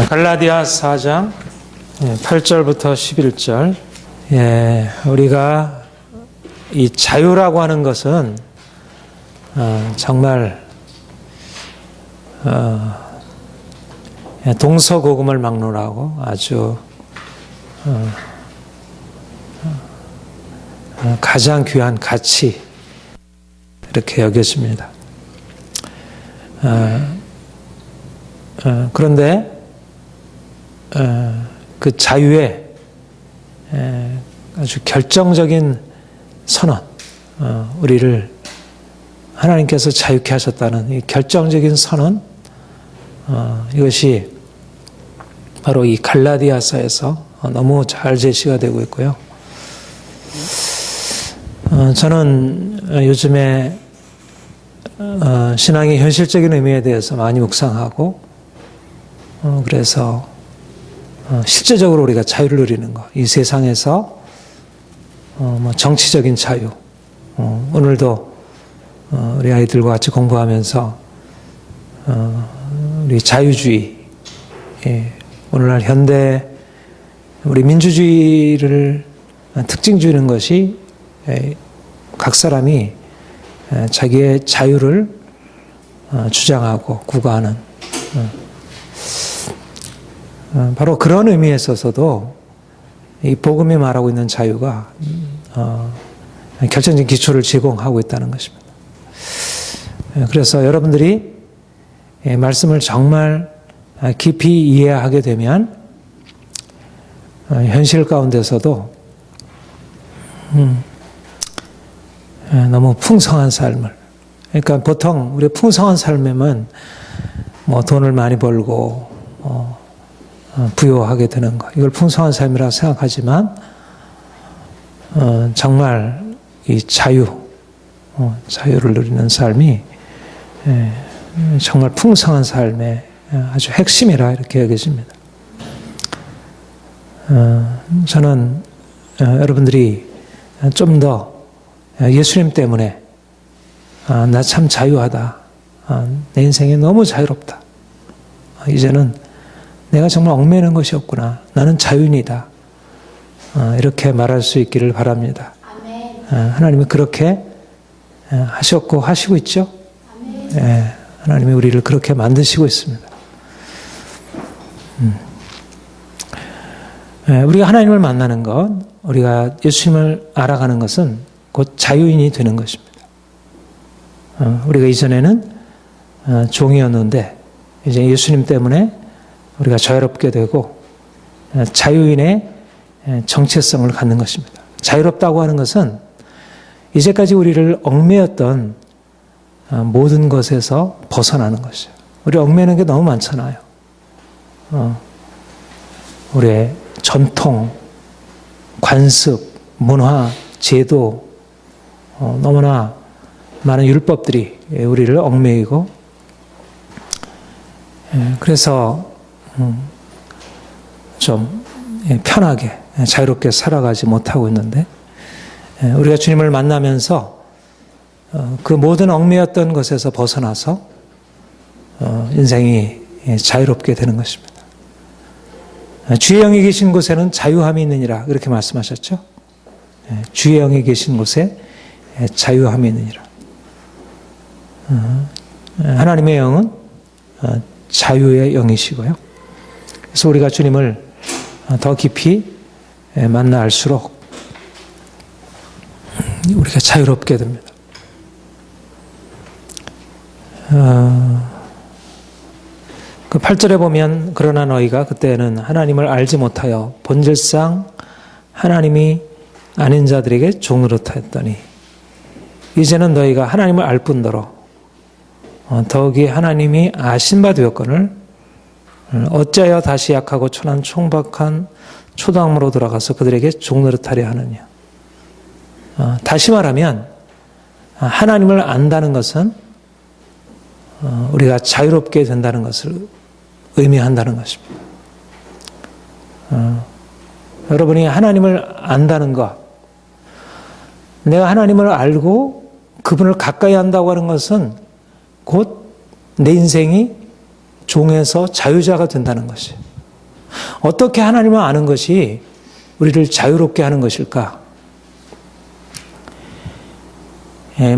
갈라디아 4장 8절부터 11절. 우리가 이 자유라고 하는 것은 정말 동서고금을 막론하고 아주 가장 귀한 가치 이렇게 여겨집니다. 그런데 그 자유의 아주 결정적인 선언, 우리를 하나님께서 자유케 하셨다는 이 결정적인 선언, 이것이 바로 이 갈라디아서에서 너무 잘 제시가 되고 있고요. 저는 요즘에 신앙의 현실적인 의미에 대해서 많이 묵상하고, 그래서 실제적으로 우리가 자유를 누리는 것, 이 세상에서 정치적인 자유, 오늘도 우리 아이들과 같이 공부하면서 우리 자유주의, 오늘날 현대 우리 민주주의를 특징 주는 것이 각 사람이 자기의 자유를 주장하고 구가하는, 바로 그런 의미에 있어서도 이 복음이 말하고 있는 자유가 결정적인 기초를 제공하고 있다는 것입니다. 그래서 여러분들이 말씀을 정말 깊이 이해하게 되면 현실 가운데서도 너무 풍성한 삶을, 그러니까 보통 우리 풍성한 삶에는 돈을 많이 벌고 부유하게 되는 것, 이걸 풍성한 삶이라고 생각하지만 정말 이 자유를 누리는 삶이 정말 풍성한 삶의 아주 핵심이라 이렇게 여겨집니다. 저는 여러분들이 좀 더 예수님 때문에 나 참 자유하다, 내 인생이 너무 자유롭다, 이제는 내가 정말 얽매이는 것이 없구나, 나는 자유인이다, 이렇게 말할 수 있기를 바랍니다. 하나님이 그렇게 하셨고 하시고 있죠. 하나님이 우리를 그렇게 만드시고 있습니다. 우리가 하나님을 만나는 것, 우리가 예수님을 알아가는 것은 곧 자유인이 되는 것입니다. 우리가 이전에는 종이었는데 이제 예수님 때문에 우리가 자유롭게 되고 자유인의 정체성을 갖는 것입니다. 자유롭다고 하는 것은 이제까지 우리를 얽매였던 모든 것에서 벗어나는 것이에요. 우리 얽매는 게 너무 많잖아요. 우리의 전통, 관습, 문화, 제도, 너무나 많은 율법들이 우리를 얽매이고, 그래서 좀 편하게 자유롭게 살아가지 못하고 있는데, 우리가 주님을 만나면서 그 모든 얽매였던 것에서 벗어나서 인생이 자유롭게 되는 것입니다. 주의 영이 계신 곳에는 자유함이 있느니라, 그렇게 말씀하셨죠. 주의 영이 계신 곳에 자유함이 있느니라. 하나님의 영은 자유의 영이시고요. 그래서 우리가 주님을 더 깊이 만나 알수록 우리가 자유롭게 됩니다. 그 8절에 보면, 그러나 너희가 그때는 하나님을 알지 못하여 본질상 하나님이 아닌 자들에게 종노릇하였더니 이제는 너희가 하나님을 알 뿐더러 더욱이 하나님이 아신 바 되었거늘 어찌하여 다시 약하고 천한 총박한 초당으로 돌아가서 그들에게 종노릇하려 하느냐. 다시 말하면 하나님을 안다는 것은 우리가 자유롭게 된다는 것을 의미한다는 것입니다. 여러분이 하나님을 안다는 것, 내가 하나님을 알고 그분을 가까이 한다고 하는 것은 곧 내 인생이 종에서 자유자가 된다는 것이에요. 어떻게 하나님을 아는 것이 우리를 자유롭게 하는 것일까?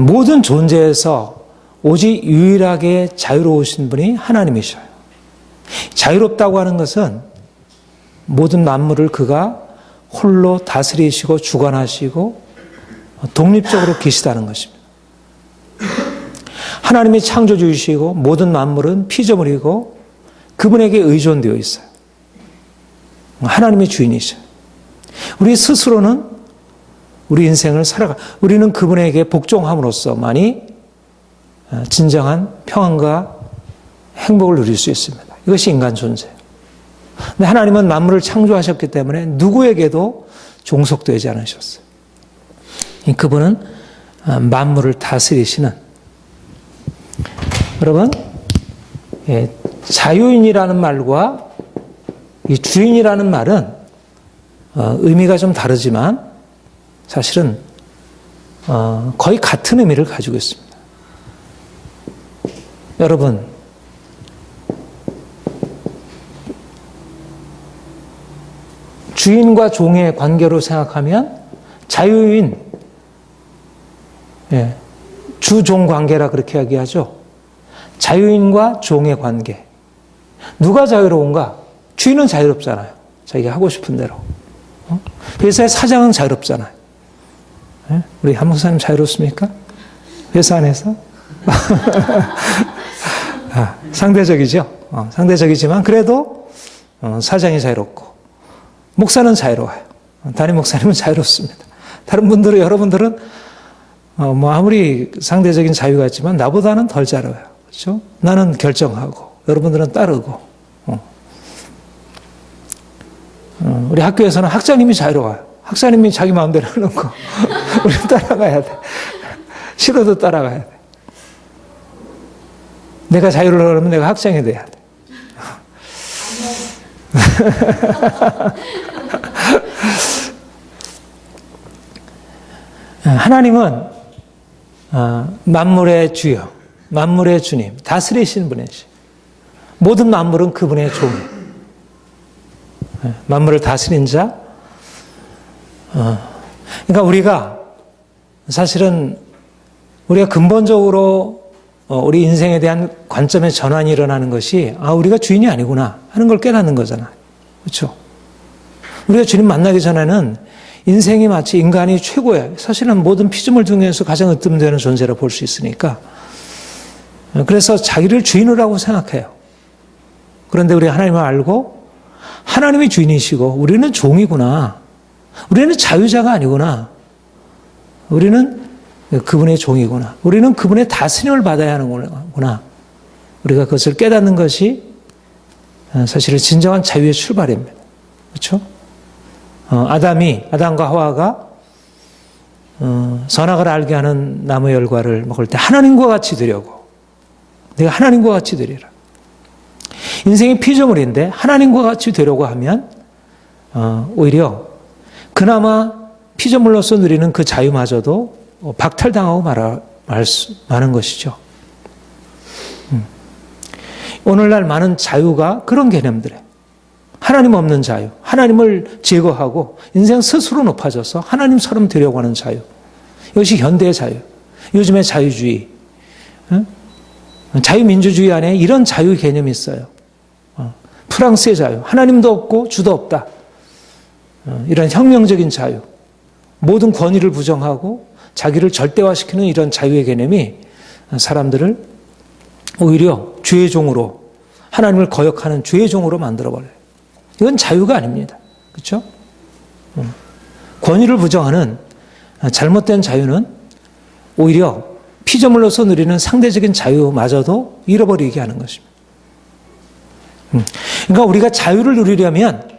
모든 존재에서 오직 유일하게 자유로우신 분이 하나님이셔요. 자유롭다고 하는 것은 모든 만물을 그가 홀로 다스리시고 주관하시고 독립적으로 계시다는 것입니다. 하나님이 창조주이시고 모든 만물은 피조물이고 그분에게 의존되어 있어요. 하나님이 주인이셔요. 우리 스스로는 우리 인생을 우리는 그분에게 복종함으로써만이 진정한 평안과 행복을 누릴 수 있습니다. 이것이 인간 존재예요. 근데 하나님은 만물을 창조하셨기 때문에 누구에게도 종속되지 않으셨어요. 그분은 만물을 다스리시는, 여러분, 자유인이라는 말과 이 주인이라는 말은 의미가 좀 다르지만 사실은 거의 같은 의미를 가지고 있습니다. 여러분, 주인과 종의 관계로 생각하면 자유인, 주종 관계라 그렇게 이야기하죠. 자유인과 종의 관계. 누가 자유로운가? 주인은 자유롭잖아요. 자기가 하고 싶은 대로. 회사의 사장은 자유롭잖아요. 우리 한 목사님 자유롭습니까? 회사 안에서? 상대적이죠. 상대적이지만 그래도 사장이 자유롭고 목사는 자유로워요. 담임 목사님은 자유롭습니다. 다른 분들은, 여러분들은 아무리 상대적인 자유가 있지만 나보다는 덜 자유로워요. 그렇죠? 나는 결정하고 여러분들은 따르고. 우리 학교에서는 학장님이 자유로워요. 학사님이 자기 마음대로 하는 거 우리는 따라가야 돼. 싫어도 따라가야 돼. 내가 자유로우려면 내가 학장이 돼야 돼. 하나님은 만물의 주여, 만물의 주님, 다스리시는 분이시. 모든 만물은 그분의 종이에요. 만물을 다스린 자. 그러니까 우리가 사실은 우리가 근본적으로 우리 인생에 대한 관점의 전환이 일어나는 것이 우리가 주인이 아니구나 하는 걸 깨닫는 거잖아요. 그렇죠? 우리가 주님 만나기 전에는 인생이 마치 인간이 최고예요. 사실은 모든 피조물 중에서 가장 으뜸되는 존재라 볼 수 있으니까. 그래서 자기를 주인으로 하고 생각해요. 그런데 우리 하나님을 알고 하나님이 주인이시고 우리는 종이구나. 우리는 자유자가 아니구나. 우리는 그분의 종이구나. 우리는 그분의 다스림을 받아야 하는구나. 우리가 그것을 깨닫는 것이 사실은 진정한 자유의 출발입니다. 그렇죠? 아담과 하와가 선악을 알게 하는 나무의 열과를 먹을 때 하나님과 같이 되려고. 내가 하나님과 같이 되리라. 인생이 피조물인데 하나님과 같이 되려고 하면 오히려 그나마 피조물로서 누리는 그 자유마저도 박탈당하고 마는 것이죠. 오늘날 많은 자유가 그런 개념들에 하나님 없는 자유, 하나님을 제거하고 인생 스스로 높아져서 하나님처럼 되려고 하는 자유. 이것이 현대의 자유, 요즘의 자유주의, 자유민주주의 안에 이런 자유 개념이 있어요. 프랑스의 자유, 하나님도 없고 주도 없다. 이런 혁명적인 자유, 모든 권위를 부정하고 자기를 절대화시키는 이런 자유의 개념이 사람들을 오히려 죄의 종으로, 하나님을 거역하는 죄의 종으로 만들어버려요. 이건 자유가 아닙니다. 그렇죠? 권위를 부정하는 잘못된 자유는 오히려 피조물로서 누리는 상대적인 자유마저도 잃어버리게 하는 것입니다. 그러니까 우리가 자유를 누리려면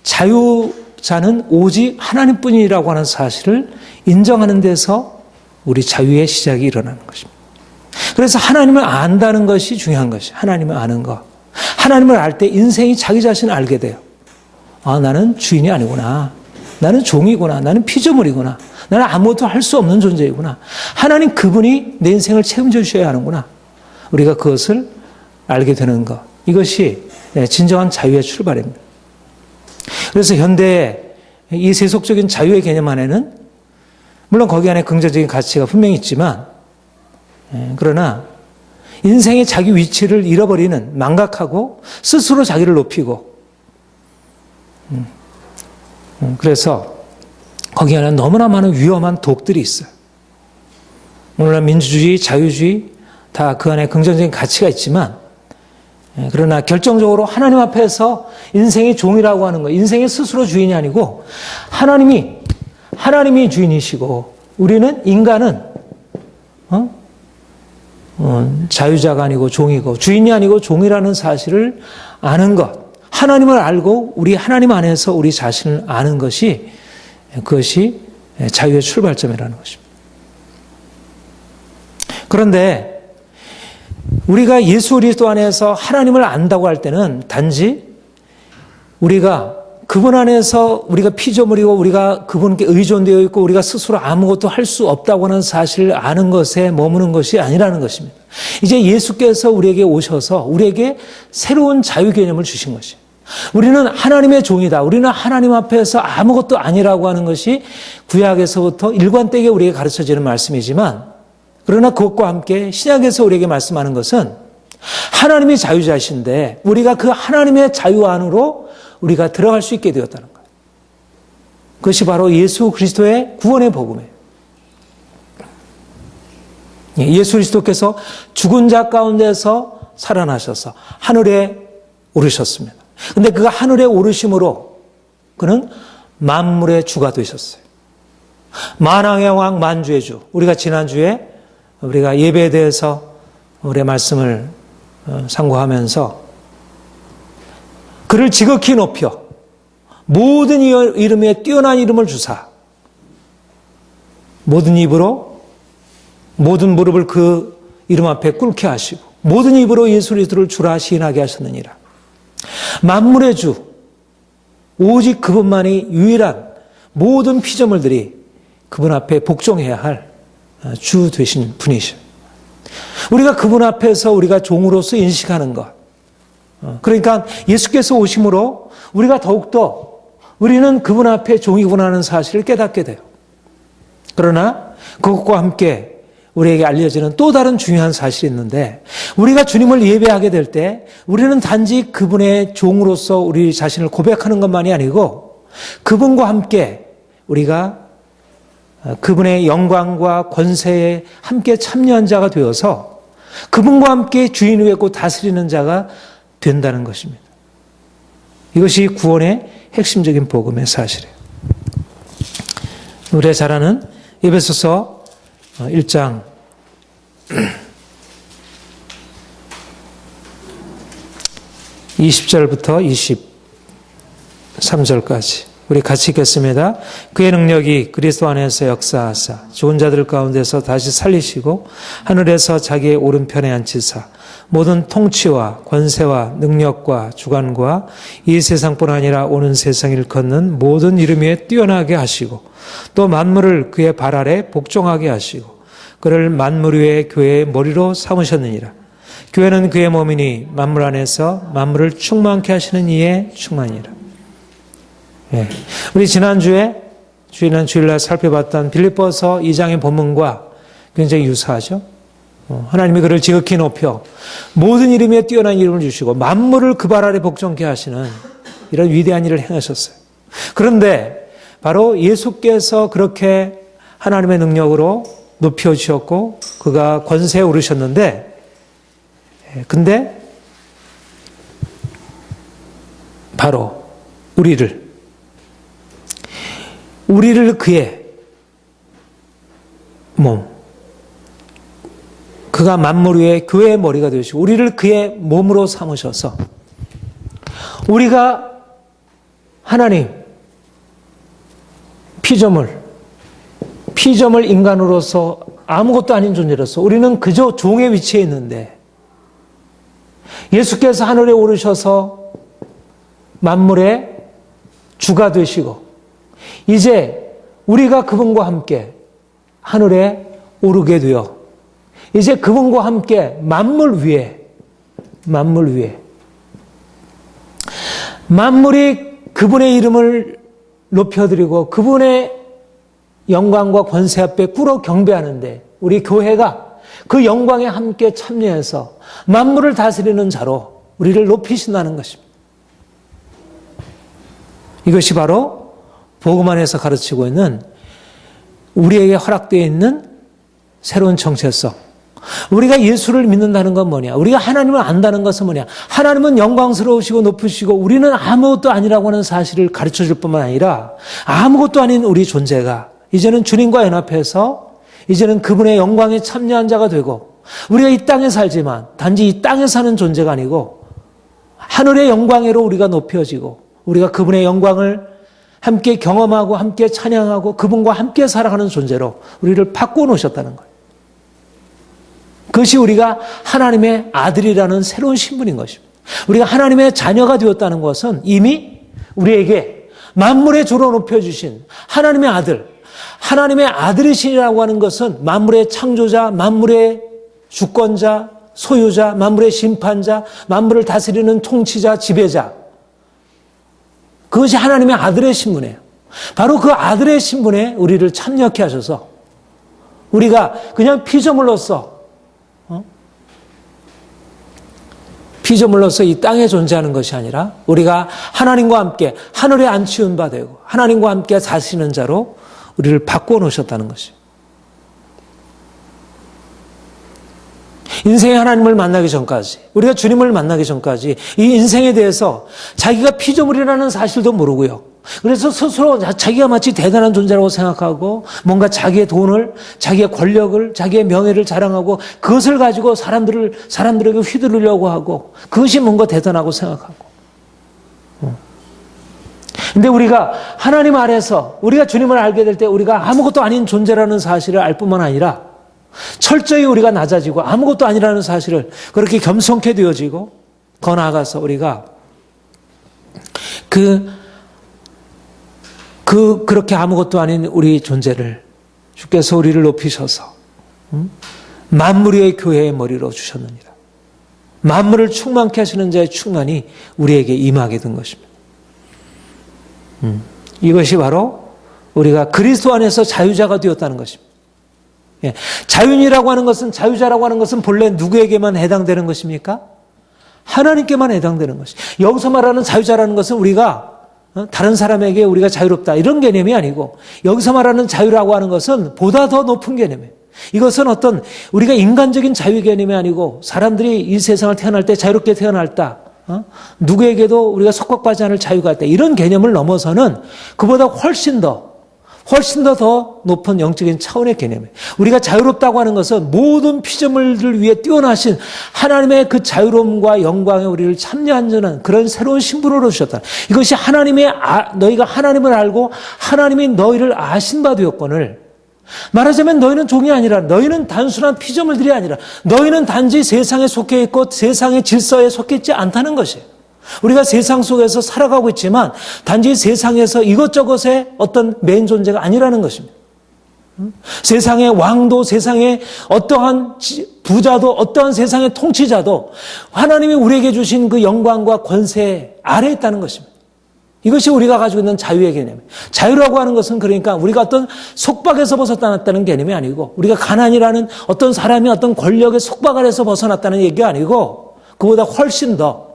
자유자는 오직 하나님뿐이라고 하는 사실을 인정하는 데서 우리 자유의 시작이 일어나는 것입니다. 그래서 하나님을 안다는 것이 중요한 것이에요. 하나님을 아는 것. 하나님을 알 때 인생이 자기 자신을 알게 돼요. 나는 주인이 아니구나. 나는 종이구나. 나는 피조물이구나. 나는 아무것도 할 수 없는 존재이구나. 하나님 그분이 내 인생을 책임져 주셔야 하는구나. 우리가 그것을 알게 되는 것. 이것이 진정한 자유의 출발입니다. 그래서 현대의 이 세속적인 자유의 개념 안에는 물론 거기 안에 긍정적인 가치가 분명히 있지만 그러나 인생의 자기 위치를 잃어버리는, 망각하고 스스로 자기를 높이고 그래서 거기 안에 너무나 많은 위험한 독들이 있어요. 오늘날 민주주의, 자유주의 다 그 안에 긍정적인 가치가 있지만 그러나 결정적으로 하나님 앞에서 인생의 종이라고 하는 거, 인생의 스스로 주인이 아니고 하나님이 주인이시고 우리는 인간은 자유자가 아니고 종이고 주인이 아니고 종이라는 사실을 아는 것, 하나님을 알고 우리 하나님 안에서 우리 자신을 아는 것이 그것이 자유의 출발점이라는 것입니다. 그런데 우리가 예수 그리스도 안에서 하나님을 안다고 할 때는 단지 우리가 그분 안에서 우리가 피조물이고 우리가 그분께 의존되어 있고 우리가 스스로 아무것도 할 수 없다고 하는 사실을 아는 것에 머무는 것이 아니라는 것입니다. 이제 예수께서 우리에게 오셔서 우리에게 새로운 자유 개념을 주신 것이에요. 우리는 하나님의 종이다. 우리는 하나님 앞에서 아무것도 아니라고 하는 것이 구약에서부터 일관되게 우리에게 가르쳐지는 말씀이지만 그러나 그것과 함께 신약에서 우리에게 말씀하는 것은 하나님이 자유자신데 우리가 그 하나님의 자유 안으로 우리가 들어갈 수 있게 되었다는 거예요. 그것이 바로 예수 그리스도의 구원의 복음이에요. 예수 그리스도께서 죽은 자 가운데서 살아나셔서 하늘에 오르셨습니다. 그런데 그 하늘에 오르심으로 그는 만물의 주가 되셨어요. 만왕의 왕, 만주의 주. 우리가 지난주에 우리가 예배에 대해서 우리의 말씀을 상고하면서 그를 지극히 높여 모든 이름에 뛰어난 이름을 주사 모든 입으로 모든 무릎을 그 이름 앞에 꿇게 하시고 모든 입으로 예수 그리스도를 주라 시인하게 하셨느니라. 만물의 주 오직 그분만이 유일한 모든 피조물들이 그분 앞에 복종해야 할 주 되신 분이십니다. 우리가 그분 앞에서 우리가 종으로서 인식하는 것. 그러니까 예수께서 오심으로 우리가 더욱더 우리는 그분 앞에 종이구나 하는 사실을 깨닫게 돼요. 그러나 그것과 함께 우리에게 알려지는 또 다른 중요한 사실이 있는데 우리가 주님을 예배하게 될 때 우리는 단지 그분의 종으로서 우리 자신을 고백하는 것만이 아니고 그분과 함께 우리가 그분의 영광과 권세에 함께 참여한 자가 되어서 그분과 함께 주인이 되고 다스리는 자가 된다는 것입니다. 이것이 구원의 핵심적인 복음의 사실이에요. 우리가 잘 아는 에베소서 1장 20절부터 23절까지 우리 같이 읽겠습니다. 그의 능력이 그리스도 안에서 역사하사 죽은 자들 가운데서 다시 살리시고 하늘에서 자기의 오른편에 앉히사 모든 통치와 권세와 능력과 주관과 이 세상뿐 아니라 오는 세상 일컫는 모든 이름 위에 뛰어나게 하시고 또 만물을 그의 발 아래 복종하게 하시고 그를 만물 위의 교회의 머리로 삼으셨느니라. 교회는 그의 몸이니 만물 안에서 만물을 충만케 하시는 이의 충만이라. 예. 우리 지난주에 주일날 살펴봤던 빌립보서 2장의 본문과 굉장히 유사하죠. 하나님이 그를 지극히 높여 모든 이름에 뛰어난 이름을 주시고 만물을 그 발 아래 복종케 하시는 이런 위대한 일을 행하셨어요. 그런데 바로 예수께서 그렇게 하나님의 능력으로 높여주셨고 그가 권세에 오르셨는데 근데 바로 우리를 그의 몸, 그가 만물 위에 교회의 머리가 되시고 우리를 그의 몸으로 삼으셔서 우리가 하나님 피조물 인간으로서 아무것도 아닌 존재로서 우리는 그저 종의 위치에 있는데 예수께서 하늘에 오르셔서 만물의 주가 되시고 이제 우리가 그분과 함께 하늘에 오르게 되어 이제 그분과 함께 만물 위에 만물이 그분의 이름을 높여드리고 그분의 영광과 권세 앞에 꿇어 경배하는데 우리 교회가 그 영광에 함께 참여해서 만물을 다스리는 자로 우리를 높이신다는 것입니다. 이것이 바로 복음 안에서 가르치고 있는 우리에게 허락되어 있는 새로운 정체성. 우리가 예수를 믿는다는 건 뭐냐? 우리가 하나님을 안다는 것은 뭐냐? 하나님은 영광스러우시고 높으시고 우리는 아무것도 아니라고 하는 사실을 가르쳐 줄 뿐만 아니라 아무것도 아닌 우리 존재가 이제는 주님과 연합해서 이제는 그분의 영광에 참여한 자가 되고 우리가 이 땅에 살지만 단지 이 땅에 사는 존재가 아니고 하늘의 영광으로 우리가 높여지고 우리가 그분의 영광을 함께 경험하고 함께 찬양하고 그분과 함께 살아가는 존재로 우리를 바꾸어 놓으셨다는 거예요. 그것이 우리가 하나님의 아들이라는 새로운 신분인 것입니다. 우리가 하나님의 자녀가 되었다는 것은 이미 우리에게 만물의 조로 높여주신 하나님의 아들, 하나님의 아들이시라고 하는 것은 만물의 창조자, 만물의 주권자, 소유자, 만물의 심판자, 만물을 다스리는 통치자, 지배자. 그것이 하나님의 아들의 신분이에요. 바로 그 아들의 신분에 우리를 참여케 하셔서 우리가 그냥 피조물로서 이 땅에 존재하는 것이 아니라 우리가 하나님과 함께 하늘에 안치운 바 되고 하나님과 함께 사시는 자로 우리를 바꾸어 놓으셨다는 것이에요. 인생의 하나님을 만나기 전까지, 우리가 주님을 만나기 전까지 이 인생에 대해서 자기가 피조물이라는 사실도 모르고요. 그래서 스스로 자기가 마치 대단한 존재라고 생각하고 뭔가 자기의 돈을, 자기의 권력을, 자기의 명예를 자랑하고 그것을 가지고 사람들에게 휘두르려고 하고 그것이 뭔가 대단하고 생각하고. 근데 우리가 하나님 아래서 우리가 주님을 알게 될 때 우리가 아무것도 아닌 존재라는 사실을 알 뿐만 아니라 철저히 우리가 낮아지고 아무것도 아니라는 사실을 그렇게 겸손케 되어지고 더 나아가서 우리가 그렇게 아무것도 아닌 우리 존재를 주께서 우리를 높이셔서 만물의 교회의 머리로 주셨느니라. 만물을 충만케 하시는 자의 충만이 우리에게 임하게 된 것입니다. 이것이 바로 우리가 그리스도 안에서 자유자가 되었다는 것입니다. 예. 자유인이라고 하는 것은, 자유자라고 하는 것은 본래 누구에게만 해당되는 것입니까? 하나님께만 해당되는 것입니다. 여기서 말하는 자유자라는 것은 우리가 다른 사람에게 우리가 자유롭다 이런 개념이 아니고 여기서 말하는 자유라고 하는 것은 보다 더 높은 개념이에요. 이것은 어떤 우리가 인간적인 자유 개념이 아니고 사람들이 이 세상을 태어날 때 자유롭게 태어났다. 누구에게도 우리가 속박받지 않을 자유가 있다. 이런 개념을 넘어서는 그보다 훨씬 더 높은 영적인 차원의 개념이에요. 우리가 자유롭다고 하는 것은 모든 피조물들 위해 뛰어나신 하나님의 그 자유로움과 영광에 우리를 참여하는 그런 새로운 신분으로 주셨다. 이것이 너희가 하나님을 알고 하나님이 너희를 아신 바 되었거늘 말하자면 너희는 종이 아니라 너희는 단순한 피조물들이 아니라 너희는 단지 세상에 속해 있고 세상의 질서에 속해 있지 않다는 것이에요. 우리가 세상 속에서 살아가고 있지만 단지 세상에서 이것저것의 어떤 메인 존재가 아니라는 것입니다. 세상의 왕도 세상의 어떠한 부자도 어떠한 세상의 통치자도 하나님이 우리에게 주신 그 영광과 권세 아래에 있다는 것입니다. 이것이 우리가 가지고 있는 자유의 개념이에요. 자유라고 하는 것은 그러니까 우리가 어떤 속박에서 벗어났다는 개념이 아니고 우리가 가난이라는 어떤 사람이 어떤 권력의 속박 아래에서 벗어났다는 얘기가 아니고 그보다 훨씬 더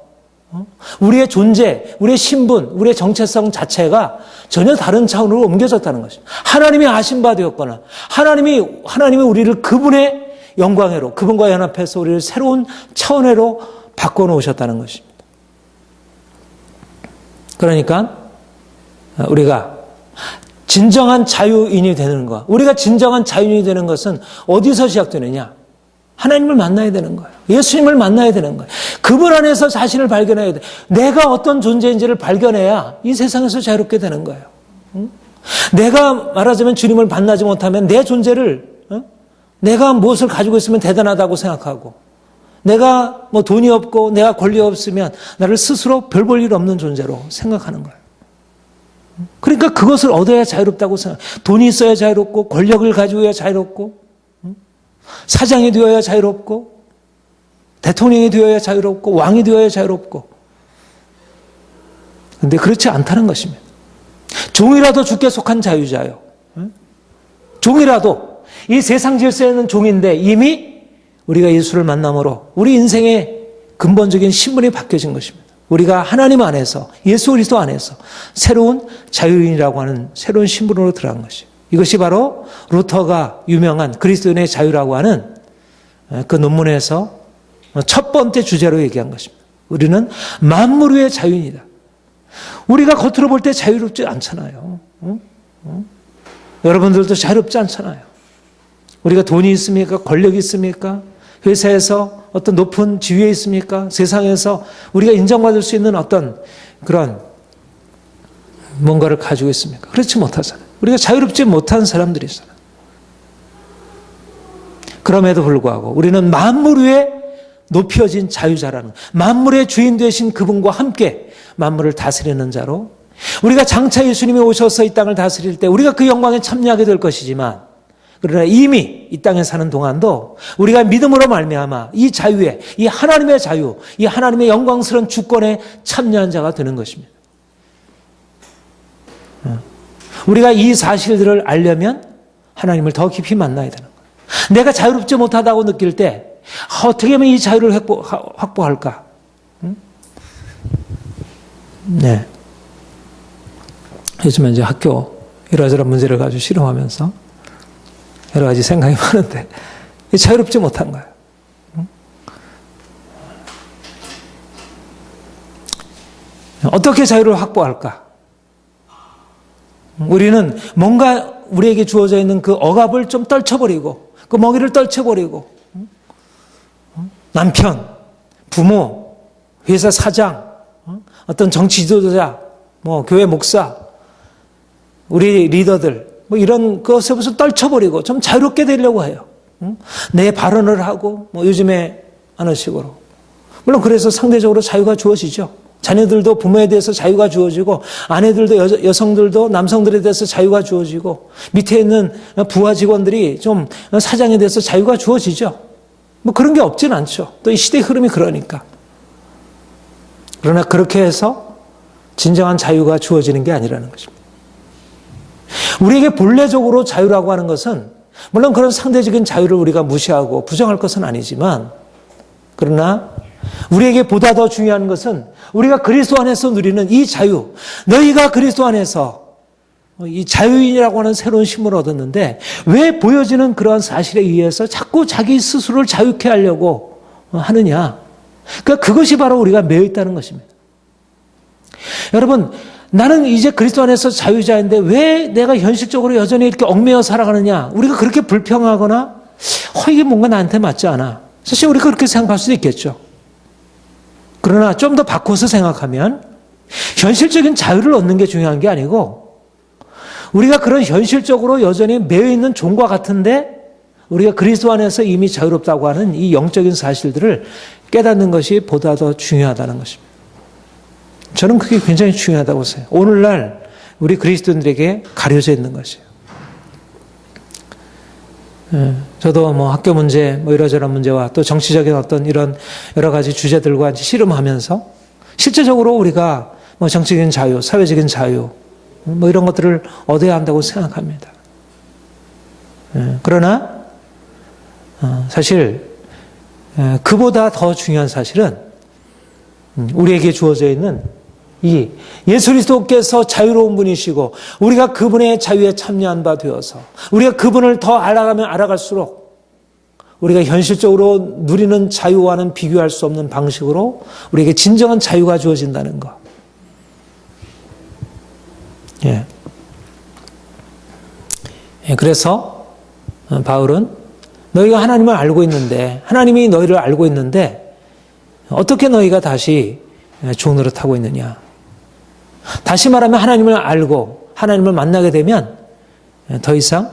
우리의 존재, 우리의 신분, 우리의 정체성 자체가 전혀 다른 차원으로 옮겨졌다는 것입니다. 하나님이 아신 바 되었거나 하나님이 우리를 그분의 영광으로 그분과 연합해서 우리를 새로운 차원으로 바꿔놓으셨다는 것입니다. 그러니까 우리가 진정한 자유인이 되는 것, 우리가 진정한 자유인이 되는 것은 어디서 시작되느냐? 하나님을 만나야 되는 거예요. 예수님을 만나야 되는 거예요. 그분 안에서 자신을 발견해야 돼. 내가 어떤 존재인지를 발견해야 이 세상에서 자유롭게 되는 거예요. 내가 말하자면 주님을 만나지 못하면 내 존재를 내가 무엇을 가지고 있으면 대단하다고 생각하고 내가 뭐 돈이 없고 내가 권리 없으면 나를 스스로 별 볼 일 없는 존재로 생각하는 거예요. 그러니까 그것을 얻어야 자유롭다고 생각해요. 돈이 있어야 자유롭고 권력을 가지고 해야 자유롭고 사장이 되어야 자유롭고 대통령이 되어야 자유롭고 왕이 되어야 자유롭고 근데 그렇지 않다는 것입니다. 종이라도 주께 속한 자유자요. 종이라도 이 세상 질서에는 종인데 이미 우리가 예수를 만남으로 우리 인생의 근본적인 신분이 바뀌어진 것입니다. 우리가 하나님 안에서 예수 그리스도 안에서 새로운 자유인이라고 하는 새로운 신분으로 들어간 것이에요. 이것이 바로 루터가 유명한 그리스도인의 자유라고 하는 그 논문에서 첫 번째 주제로 얘기한 것입니다. 우리는 만물 위의 자유인이다. 우리가 겉으로 볼 때 자유롭지 않잖아요. 여러분들도 자유롭지 않잖아요. 우리가 돈이 있습니까? 권력이 있습니까? 회사에서 어떤 높은 지위에 있습니까? 세상에서 우리가 인정받을 수 있는 어떤 그런 뭔가를 가지고 있습니까? 그렇지 못하잖아요. 우리가 자유롭지 못한 사람들이 있잖아요. 그럼에도 불구하고 우리는 만물 위에 높여진 자유자라는, 만물의 주인 되신 그분과 함께 만물을 다스리는 자로, 우리가 장차 예수님이 오셔서 이 땅을 다스릴 때 우리가 그 영광에 참여하게 될 것이지만, 그러나 이미 이 땅에 사는 동안도 우리가 믿음으로 말미암아 이 자유에, 이 하나님의 자유, 이 하나님의 영광스러운 주권에 참여한 자가 되는 것입니다. 우리가 이 사실들을 알려면 하나님을 더 깊이 만나야 되는 거예요. 내가 자유롭지 못하다고 느낄 때 어떻게 하면 이 자유를 확보할까? 네. 요즘에 이제 학교 이러저런 문제를 가지고 실험하면서 여러 가지 생각이 많은데 자유롭지 못한 거예요. 어떻게 자유를 확보할까? 우리는 뭔가 우리에게 주어져 있는 그 억압을 좀 떨쳐버리고, 그 먹이를 떨쳐버리고, 남편, 부모, 회사 사장, 어떤 정치 지도자, 교회 목사, 우리 리더들, 이런 것에서 떨쳐버리고 좀 자유롭게 되려고 해요. 내 발언을 하고, 요즘에 하는 식으로. 물론 그래서 상대적으로 자유가 주어지죠. 자녀들도 부모에 대해서 자유가 주어지고, 아내들도 여성들도 남성들에 대해서 자유가 주어지고, 밑에 있는 부하 직원들이 좀 사장에 대해서 자유가 주어지죠. 그런 게 없진 않죠. 또 이 시대 흐름이 그러니까. 그러나 그렇게 해서 진정한 자유가 주어지는 게 아니라는 것입니다. 우리에게 본래적으로 자유라고 하는 것은, 물론 그런 상대적인 자유를 우리가 무시하고 부정할 것은 아니지만, 그러나 우리에게 보다 더 중요한 것은 우리가 그리스도 안에서 누리는 이 자유, 너희가 그리스도 안에서 이 자유인이라고 하는 새로운 신분을 얻었는데 왜 보여지는 그러한 사실에 의해서 자꾸 자기 스스로를 자유케 하려고 하느냐. 그러니까 그것이 바로 우리가 매여 있다는 것입니다. 여러분, 나는 이제 그리스도 안에서 자유자인데 왜 내가 현실적으로 여전히 이렇게 얽매여 살아가느냐. 우리가 그렇게 불평하거나 이게 뭔가 나한테 맞지 않아. 사실 우리가 그렇게 생각할 수도 있겠죠. 그러나 좀 더 바꿔서 생각하면 현실적인 자유를 얻는 게 중요한 게 아니고, 우리가 그런 현실적으로 여전히 매여 있는 종과 같은데 우리가 그리스도 안에서 이미 자유롭다고 하는 이 영적인 사실들을 깨닫는 것이 보다 더 중요하다는 것입니다. 저는 그게 굉장히 중요하다고 생각해요. 오늘날 우리 그리스도인들에게 가려져 있는 것이에요. 저도 학교 문제, 이러저런 문제와 또 정치적인 어떤 이런 여러 가지 주제들과 씨름하면서 실제적으로 우리가 정치적인 자유, 사회적인 자유, 이런 것들을 얻어야 한다고 생각합니다. 그러나 사실 그보다 더 중요한 사실은 우리에게 주어져 있는 이 예수 그리스도께서 자유로운 분이시고 우리가 그분의 자유에 참여한 바 되어서 우리가 그분을 더 알아가면 알아갈수록 우리가 현실적으로 누리는 자유와는 비교할 수 없는 방식으로 우리에게 진정한 자유가 주어진다는 것. 예. 그래서 바울은 너희가 하나님을 알고 있는데, 하나님이 너희를 알고 있는데 어떻게 너희가 다시 종노릇하고 있느냐. 다시 말하면 하나님을 알고 하나님을 만나게 되면 더 이상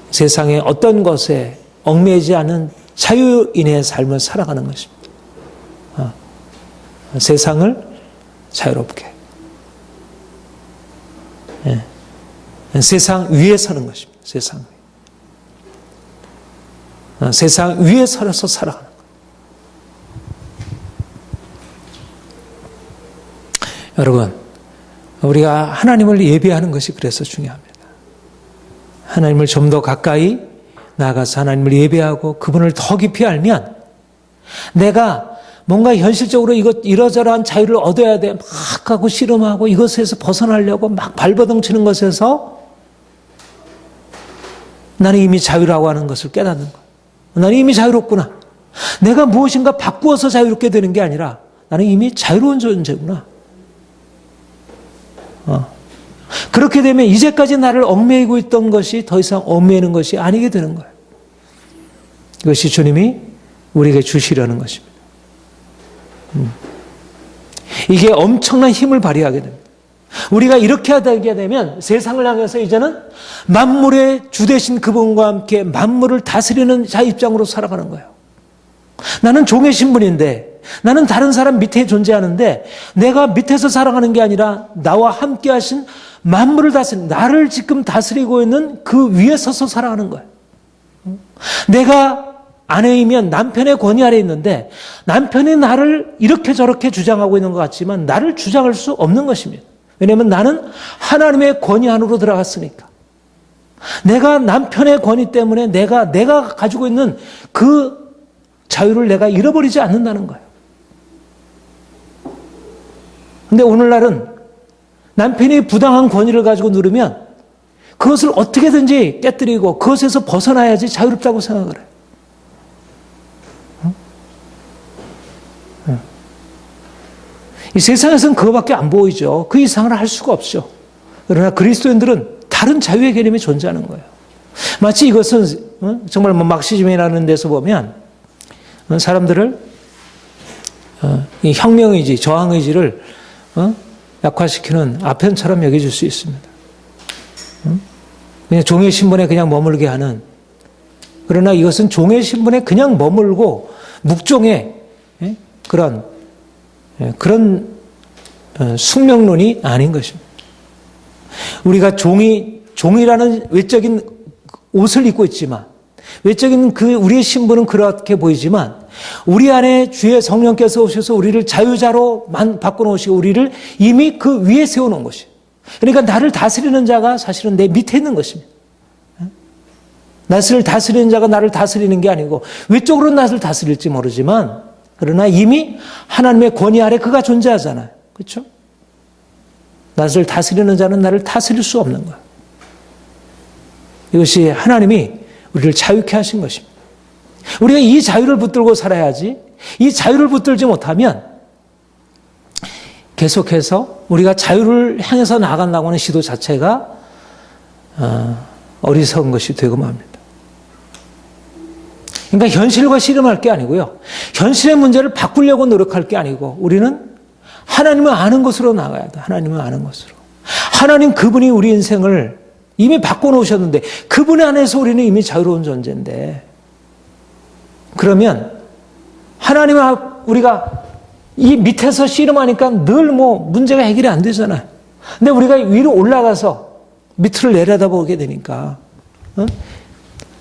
세상의 어떤 것에 얽매이지 않은 자유인의 삶을 살아가는 것입니다. 세상을 자유롭게. 세상 위에 서는 것입니다. 세상 위에. 세상 위에 서서 살아가는 것. 여러분, 우리가 하나님을 예배하는 것이 그래서 중요합니다. 하나님을 좀 더 가까이 나아가서 하나님을 예배하고 그분을 더 깊이 알면 내가 뭔가 현실적으로 이러저러한 자유를 얻어야 돼. 막 하고 씨름하고 이것에서 벗어나려고 막 발버둥 치는 것에서 나는 이미 자유라고 하는 것을 깨닫는 거야. 나는 이미 자유롭구나. 내가 무엇인가 바꾸어서 자유롭게 되는 게 아니라 나는 이미 자유로운 존재구나. 그렇게 되면 이제까지 나를 얽매이고 있던 것이 더 이상 얽매이는 것이 아니게 되는 거예요. 이것이 주님이 우리에게 주시려는 것입니다. 이게 엄청난 힘을 발휘하게 됩니다. 우리가 이렇게 하게 되면 세상을 향해서 이제는 만물의 주 되신 그분과 함께 만물을 다스리는 자 입장으로 살아가는 거예요. 나는 종의 신분인데 나는 다른 사람 밑에 존재하는데 내가 밑에서 살아가는 게 아니라 나와 함께 하신 만물을 다스리는 나를 지금 다스리고 있는 그 위에 서서 살아가는 거예요. 내가 아내이면 남편의 권위 아래에 있는데 남편이 나를 이렇게 저렇게 주장하고 있는 것 같지만 나를 주장할 수 없는 것입니다. 왜냐하면 나는 하나님의 권위 안으로 들어갔으니까. 내가 남편의 권위 때문에 내가 가지고 있는 그 자유를 내가 잃어버리지 않는다는 거예요. 근데 오늘날은 남편이 부당한 권위를 가지고 누르면 그것을 어떻게든지 깨뜨리고 그것에서 벗어나야지 자유롭다고 생각을 해요. 이 세상에서는 그거밖에 안 보이죠. 그 이상을 할 수가 없죠. 그러나 그리스도인들은 다른 자유의 개념이 존재하는 거예요. 마치 이것은 정말 막시즘이라는 데서 보면 사람들을 이 혁명의지, 저항의지를 약화시키는 아편처럼 여겨질 수 있습니다. 그냥 종의 신분에 그냥 머물게 하는, 그러나 이것은 종의 신분에 그냥 머물고 묵종의 그런 숙명론이 아닌 것입니다. 우리가 종이라는 외적인 옷을 입고 있지만, 외적인 우리의 신분은 그렇게 보이지만, 우리 안에 주의 성령께서 오셔서 우리를 자유자로 바꿔놓으시고 우리를 이미 그 위에 세워놓은 것이에요. 그러니까 나를 다스리는 자가 사실은 내 밑에 있는 것입니다. 나를 다스리는 자가 나를 다스리는 게 아니고 외적으로 나를 다스릴지 모르지만 그러나 이미 하나님의 권위 아래 그가 존재하잖아요. 그렇죠? 나를 다스리는 자는 나를 다스릴 수 없는 거예요. 이것이 하나님이 우리를 자유케 하신 것입니다. 우리가 이 자유를 붙들고 살아야지, 이 자유를 붙들지 못하면 계속해서 우리가 자유를 향해서 나아간다고 하는 시도 자체가 어리석은 것이 되고 맙니다. 그러니까 현실과 씨름할 게 아니고요. 현실의 문제를 바꾸려고 노력할 게 아니고 우리는 하나님을 아는 것으로 나가야 돼. 하나님을 아는 것으로. 하나님 그분이 우리 인생을 이미 바꿔놓으셨는데 그분 안에서 우리는 이미 자유로운 존재인데 그러면 하나님 우리가 이 밑에서 씨름하니까 늘 문제가 해결이 안 되잖아요. 근데 우리가 위로 올라가서 밑을 내려다보게 되니까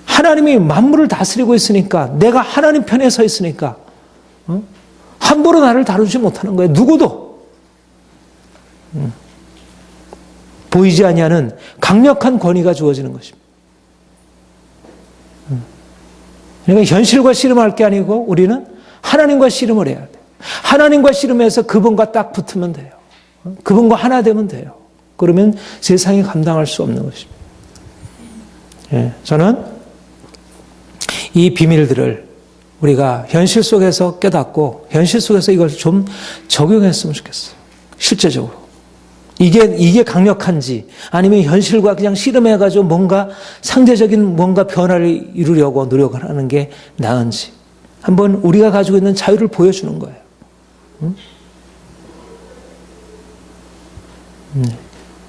하나님이 만물을 다스리고 있으니까 내가 하나님 편에 서 있으니까 함부로 나를 다루지 못하는 거예요. 누구도 보이지 아니하는 강력한 권위가 주어지는 것입니다. 그러니까 현실과 씨름할 게 아니고 우리는 하나님과 씨름을 해야 돼요. 하나님과 씨름해서 그분과 딱 붙으면 돼요. 그분과 하나 되면 돼요. 그러면 세상이 감당할 수 없는 것입니다. 저는 이 비밀들을 우리가 현실 속에서 깨닫고 현실 속에서 이걸 좀 적용했으면 좋겠어요. 실제적으로. 이게 강력한지 아니면 현실과 그냥 씨름해가지고 뭔가 상대적인 뭔가 변화를 이루려고 노력을 하는 게 나은지 한번 우리가 가지고 있는 자유를 보여주는 거예요.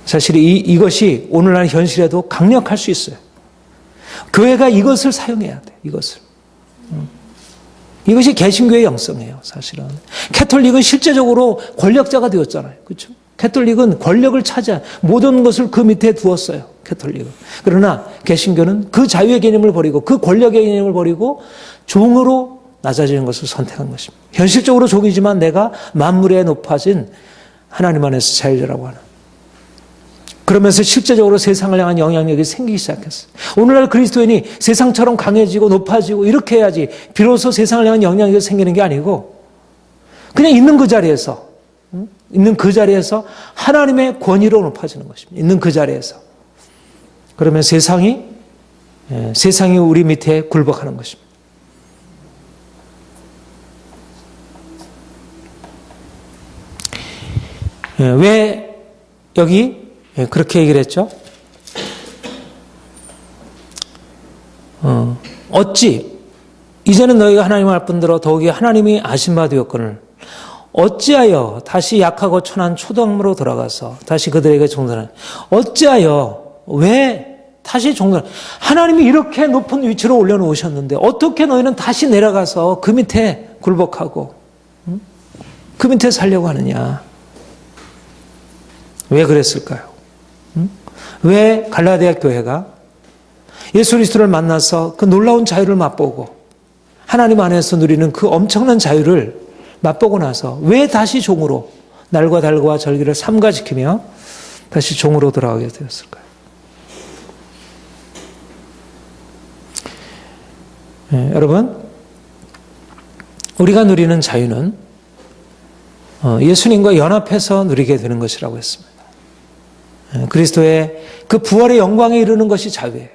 사실 이것이 오늘날 현실에도 강력할 수 있어요. 교회가 이것을 사용해야 돼. 이것이 개신교의 영성이에요. 사실은 캐톨릭은 실제적으로 권력자가 되었잖아요. 그렇죠? 캐톨릭은 권력을 차지한 모든 것을 그 밑에 두었어요. 캐톨릭은. 그러나 개신교는 그 자유의 개념을 버리고 그 권력의 개념을 버리고 종으로 낮아지는 것을 선택한 것입니다. 현실적으로 종이지만 내가 만물에 높아진 하나님 안에서 자유자라고 하는. 그러면서 실제적으로 세상을 향한 영향력이 생기기 시작했어요. 오늘날 그리스도인이 세상처럼 강해지고 높아지고 이렇게 해야지 비로소 세상을 향한 영향력이 생기는 게 아니고 그냥 있는 그 자리에서 하나님의 권위로 높아지는 것입니다. 있는 그 자리에서. 그러면 세상이 우리 밑에 굴복하는 것입니다. 왜 여기 그렇게 얘기를 했죠? 어찌 이제는 너희가 하나님을 알 뿐더러 더욱이 하나님이 아신 바 되었거늘 어찌하여 다시 약하고 천한 초동으로 돌아가서 다시 그들에게 종전하냐. 어찌하여 왜 다시 종전. 하나님이 이렇게 높은 위치로 올려놓으셨는데 어떻게 너희는 다시 내려가서 그 밑에 굴복하고 그 밑에 살려고 하느냐. 왜 그랬을까요? 왜 갈라디아 교회가 예수 그리스도를 만나서 그 놀라운 자유를 맛보고 하나님 안에서 누리는 그 엄청난 자유를 맛보고 나서 왜 다시 종으로 날과 달과 절기를 삼가지키며 다시 종으로 돌아가게 되었을까요? 여러분, 우리가 누리는 자유는 예수님과 연합해서 누리게 되는 것이라고 했습니다. 그리스도의 그 부활의 영광에 이르는 것이 자유예요.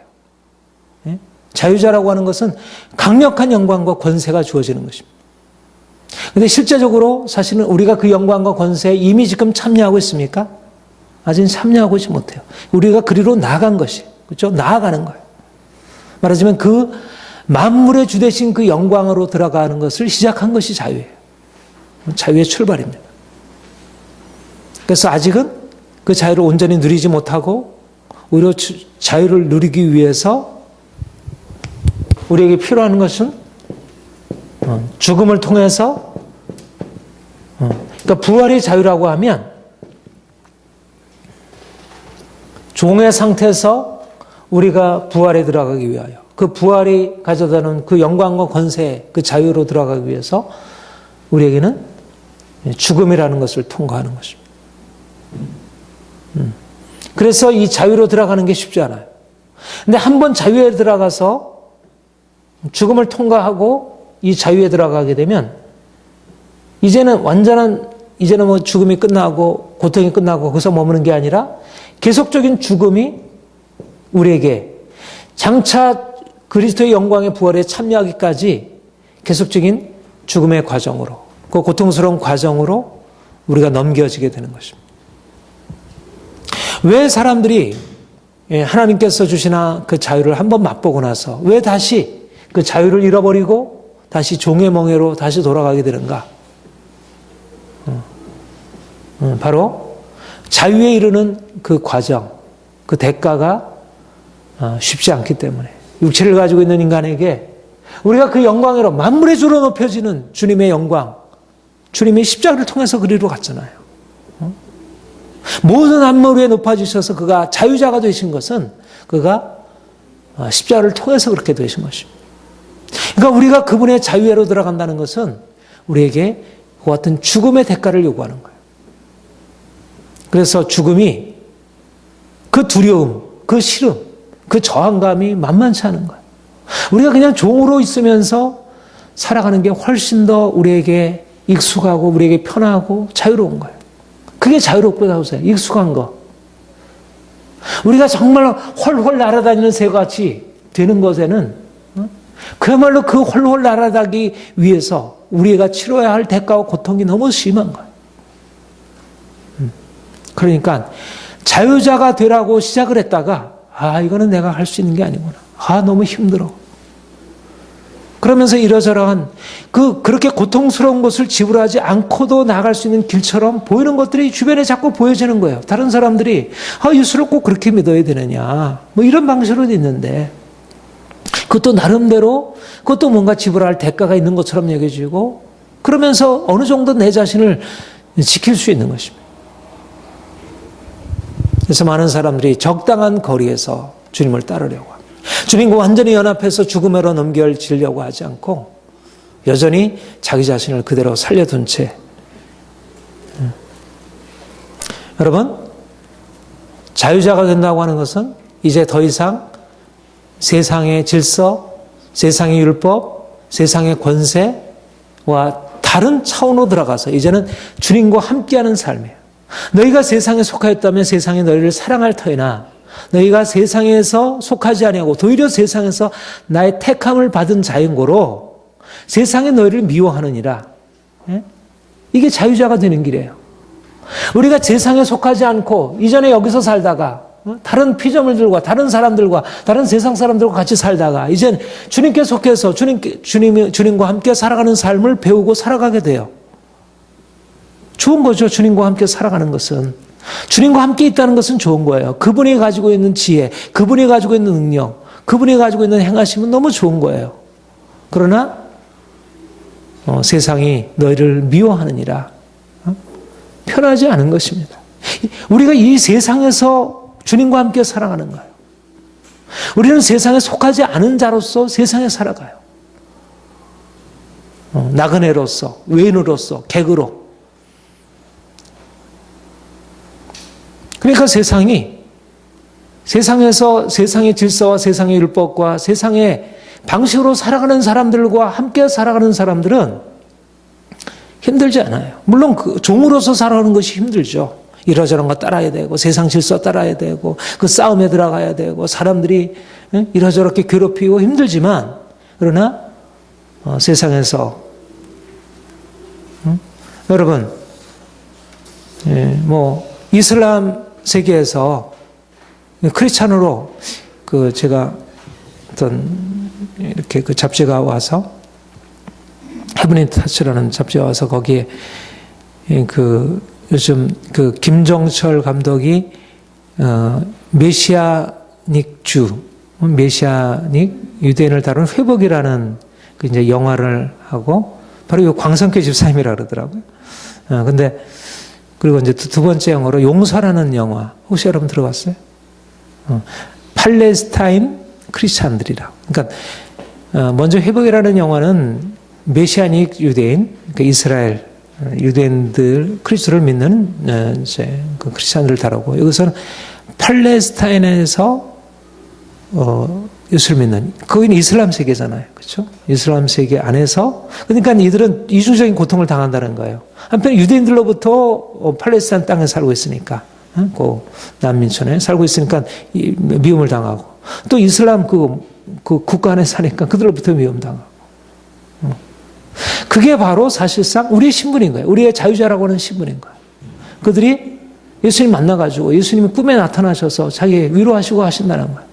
자유자라고 하는 것은 강력한 영광과 권세가 주어지는 것입니다. 그런데 실제적으로 사실은 우리가 그 영광과 권세에 이미 지금 참여하고 있습니까? 아직 참여하고 있지 못해요. 우리가 그리로 나아간 것이, 그렇죠? 나아가는 거예요. 말하자면 그 만물의 주 되신 그 영광으로 들어가는 것을 시작한 것이 자유예요. 자유의 출발입니다. 그래서 아직은 그 자유를 온전히 누리지 못하고 오히려 자유를 누리기 위해서 우리에게 필요한 것은 죽음을 통해서 그러니까 부활의 자유라고 하면 종의 상태에서 우리가 부활에 들어가기 위하여 그 부활이 가져다는 그 영광과 권세 그 자유로 들어가기 위해서 우리에게는 죽음이라는 것을 통과하는 것입니다. 그래서 이 자유로 들어가는 게 쉽지 않아요. 근데 한번 자유에 들어가서 죽음을 통과하고 이 자유에 들어가게 되면 이제는 뭐 죽음이 끝나고 고통이 끝나고 거기서 머무는 게 아니라 계속적인 죽음이 우리에게 장차 그리스도의 영광의 부활에 참여하기까지 계속적인 죽음의 과정으로 그 고통스러운 과정으로 우리가 넘겨지게 되는 것입니다. 왜 사람들이 하나님께서 주시나 그 자유를 한번 맛보고 나서 왜 다시 그 자유를 잃어버리고 다시 종의 멍에로 다시 돌아가게 되는가? 바로 자유에 이르는 그 과정, 그 대가가 쉽지 않기 때문에 육체를 가지고 있는 인간에게 우리가 그 영광으로 만물의 주로 높여지는 주님의 영광, 주님의 십자가를 통해서 그리로 갔잖아요. 모든 만물 위에 높아지셔서 그가 자유자가 되신 것은 그가 십자가를 통해서 그렇게 되신 것입니다. 그러니까 우리가 그분의 자유회로 들어간다는 것은 우리에게 그와 같은 죽음의 대가를 요구하는 거예요. 그래서 죽음이 그 두려움, 그 싫음, 그 저항감이 만만치 않은 거예요. 우리가 그냥 종으로 있으면서 살아가는 게 훨씬 더 우리에게 익숙하고 우리에게 편하고 자유로운 거예요. 그게 자유롭다고 하세요. 익숙한 거. 우리가 정말 헐헐 날아다니는 새같이 되는 것에는 그야말로 그 헐헐 날아다니기 위해서 우리가 치러야 할 대가와 고통이 너무 심한 거예요. 그러니까 자유자가 되라고 시작을 했다가 이거는 내가 할 수 있는 게 아니구나. 너무 힘들어. 그러면서 이러저러한 그렇게 고통스러운 것을 지불하지 않고도 나아갈 수 있는 길처럼 보이는 것들이 주변에 자꾸 보여지는 거예요. 다른 사람들이 예수를 꼭 그렇게 믿어야 되느냐 뭐 이런 방식으로 있는데 그것도 나름대로 그것도 뭔가 지불할 대가가 있는 것처럼 여겨지고 그러면서 어느 정도 내 자신을 지킬 수 있는 것입니다. 그래서 많은 사람들이 적당한 거리에서 주님을 따르려고 합니다. 주님과 완전히 연합해서 죽음으로 넘겨지려고 하지 않고 여전히 자기 자신을 그대로 살려둔 채 여러분, 자유자가 된다고 하는 것은 이제 더 이상 세상의 질서, 세상의 율법, 세상의 권세와 다른 차원으로 들어가서 이제는 주님과 함께하는 삶이에요. 너희가 세상에 속하였다면 세상이 너희를 사랑할 터이나 너희가 세상에서 속하지 아니하고 도리어 세상에서 나의 택함을 받은 자인 고로 세상에 너희를 미워하느니라. 이게 자유자가 되는 길이에요. 우리가 세상에 속하지 않고 이전에 여기서 살다가 다른 피조물들과 다른 사람들과 다른 세상 사람들과 같이 살다가 이젠 주님께 속해서 주님과 함께 살아가는 삶을 배우고 살아가게 돼요. 좋은 거죠. 주님과 함께 살아가는 것은. 주님과 함께 있다는 것은 좋은 거예요. 그분이 가지고 있는 지혜, 그분이 가지고 있는 능력, 그분이 가지고 있는 행하심은 너무 좋은 거예요. 그러나 세상이 너희를 미워하느니라. 편하지 않은 것입니다. 우리가 이 세상에서 주님과 함께 살아가는 거예요. 우리는 세상에 속하지 않은 자로서 세상에 살아가요. 나그네로서, 외인으로서, 객으로. 그러니까 세상에서 세상의 질서와 세상의 율법과 세상의 방식으로 살아가는 사람들과 함께 살아가는 사람들은 힘들지 않아요. 물론 그 종으로서 살아가는 것이 힘들죠. 이러저런 거 따라야 되고 세상 질서 따라야 되고 그 싸움에 들어가야 되고 사람들이 이러저렇게 괴롭히고 힘들지만 그러나 세상에서 여러분 뭐 이슬람 세계에서 크리스찬으로 제가 어떤 이렇게 그 잡지가 와서 헤브니 타치라는 잡지가 와서 거기에 요즘 김정철 감독이 메시아닉 유대인을 다룬 회복이라는 이제 영화를 하고 바로 이 광성교 집사님이라 그러더라고요. 근데 그리고 이제 두 번째 영어로 용서라는 영화 혹시 여러분 들어봤어요? 팔레스타인 크리스찬들이라. 그러니까 먼저 회복이라는 영화는 메시아닉 유대인, 그러니까 이스라엘 유대인들 크리스도를 믿는 이제 그 크리스찬들을 다루고 여기서는 팔레스타인에서 예수를 믿는 거기는 이슬람 세계잖아요, 그렇죠? 이슬람 세계 안에서 그러니까 이들은 이중적인 고통을 당한다는 거예요. 한편 유대인들로부터 팔레스타인 땅에 살고 있으니까 그 난민촌에 살고 있으니까 미움을 당하고 또 이슬람 그 국가 안에 사니까 그들로부터 미움 당하고. 그게 바로 사실상 우리의 신분인 거예요. 우리의 자유자라고 하는 신분인 거예요. 그들이 예수님 만나가지고 예수님이 꿈에 나타나셔서 자기 위로하시고 하신다는 거예요.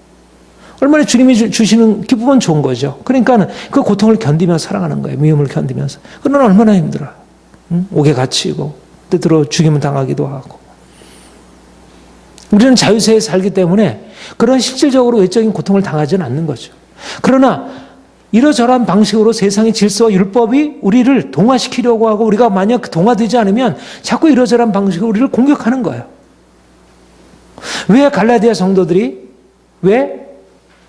얼마나 주님이 주시는 기쁨은 좋은 거죠. 그러니까 그 고통을 견디며 살아가는 거예요. 미움을 견디면서. 그러나 얼마나 힘들어요. 옥에 갇히고 때때로 죽임을 당하기도 하고. 우리는 자유세에 살기 때문에 그런 실질적으로 외적인 고통을 당하지는 않는 거죠. 그러나 이러저러한 방식으로 세상의 질서와 율법이 우리를 동화시키려고 하고 우리가 만약 동화되지 않으면 자꾸 이러저러한 방식으로 우리를 공격하는 거예요. 왜 갈라디아 성도들이 왜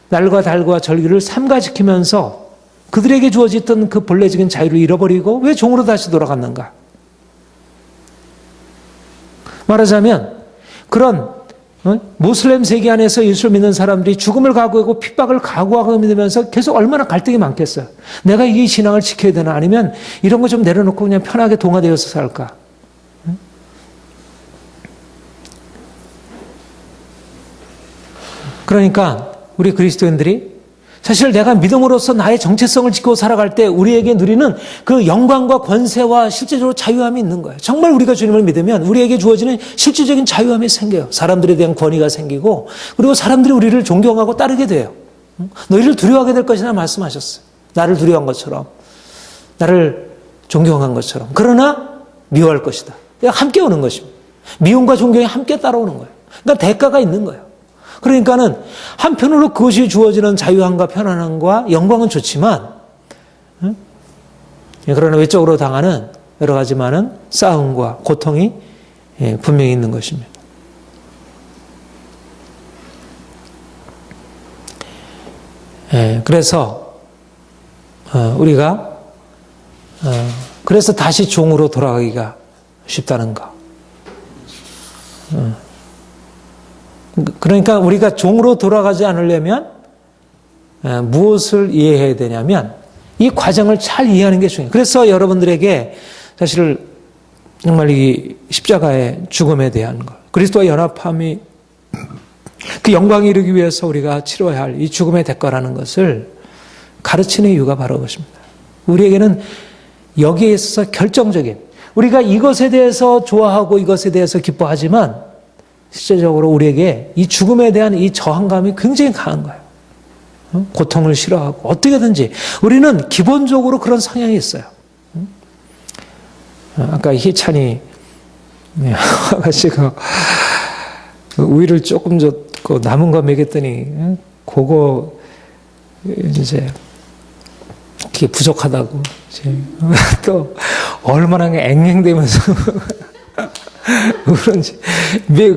날과 달과 절기를 삼가지키면서 그들에게 주어졌던 그 본래적인 자유를 잃어버리고 왜 종으로 다시 돌아갔는가? 말하자면 그런 모슬렘 세계 안에서 예수를 믿는 사람들이 죽음을 각오하고 핍박을 각오하고 믿으면서 계속 얼마나 갈등이 많겠어요. 내가 이 신앙을 지켜야 되나 아니면 이런 거 좀 내려놓고 그냥 편하게 동화되어서 살까? 그러니까 우리 그리스도인들이 사실 내가 믿음으로써 나의 정체성을 지키고 살아갈 때 우리에게 누리는 그 영광과 권세와 실제적으로 자유함이 있는 거예요. 정말 우리가 주님을 믿으면 우리에게 주어지는 실질적인 자유함이 생겨요. 사람들에 대한 권위가 생기고 그리고 사람들이 우리를 존경하고 따르게 돼요. 너희를 두려워하게 될 것이나 말씀하셨어요. 나를 두려워한 것처럼 나를 존경한 것처럼 그러나 미워할 것이다. 함께 오는 것입니다. 미움과 존경이 함께 따라오는 거예요. 그러니까 대가가 있는 거예요. 그러니까는 한편으로 그것이 주어지는 자유함과 편안함과 영광은 좋지만 그러나 외적으로 당하는 여러 가지 많은 싸움과 고통이 분명히 있는 것입니다. 그래서 우리가 그래서 다시 종으로 돌아가기가 쉽다는 거. 그러니까 우리가 종으로 돌아가지 않으려면 무엇을 이해해야 되냐면 이 과정을 잘 이해하는 게 중요해요. 그래서 여러분들에게 사실 정말 이 십자가의 죽음에 대한 것, 그리스도와 연합함이 그 영광에 이르기 위해서 우리가 치러야 할 이 죽음의 대가라는 것을 가르치는 이유가 바로 그것입니다. 우리에게는 여기에 있어서 결정적인, 우리가 이것에 대해서 좋아하고 이것에 대해서 기뻐하지만 실제적으로 우리에게 이 죽음에 대한 이 저항감이 굉장히 강한 거예요. 고통을 싫어하고 어떻게든지 우리는 기본적으로 그런 성향이 있어요. 아까 희찬이 아가씨가 우유를 조금 줬고 남은 거 먹였더니 그거 이제 그게 부족하다고 또 얼마나 앵앵대면서 그런지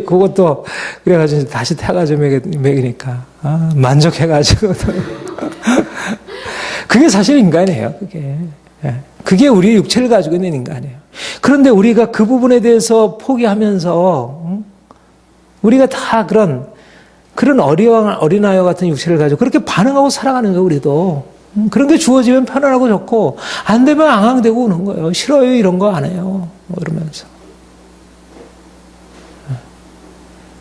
그것도 그래가지고 다시 타가지고 먹이니까 만족해가지고 그게 사실 인간이에요. 그게 우리 육체를 가지고 있는 인간이에요. 그런데 우리가 그 부분에 대해서 포기하면서 우리가 다 그런 어린아이와 같은 육체를 가지고 그렇게 반응하고 살아가는 거예요. 우리도 그런 게 주어지면 편안하고 좋고 안 되면 앙앙대고 오는 거예요. 싫어요 이런 거 안 해요 이러면서.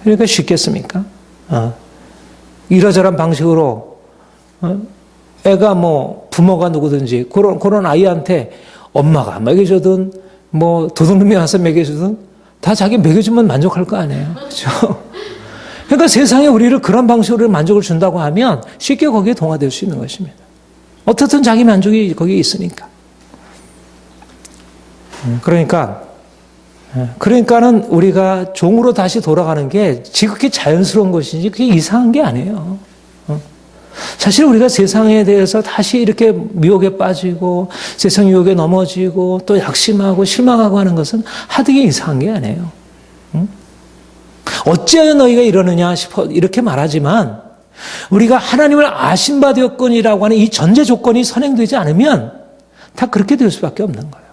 그러니까 쉽겠습니까? 이러저런 방식으로 애가 뭐 부모가 누구든지 그런 아이한테 엄마가 먹여주든 뭐 도둑놈이 와서 먹여주든 다 자기 먹여주면 만족할 거 아니에요. 그렇죠? 그러니까 세상에 우리를 그런 방식으로 만족을 준다고 하면 쉽게 거기에 동화될 수 있는 것입니다. 어떻든 자기 만족이 거기에 있으니까. 그러니까는 우리가 종으로 다시 돌아가는 게 지극히 자연스러운 것이지 그게 이상한 게 아니에요. 사실 우리가 세상에 대해서 다시 이렇게 미혹에 빠지고 세상 유혹에 넘어지고 또 약심하고 실망하고 하는 것은 하등에 이상한 게 아니에요. 어찌하여 너희가 이러느냐 싶어 이렇게 말하지만 우리가 하나님을 아신 바 되었거니라고 하는 이 전제 조건이 선행되지 않으면 다 그렇게 될 수밖에 없는 거예요.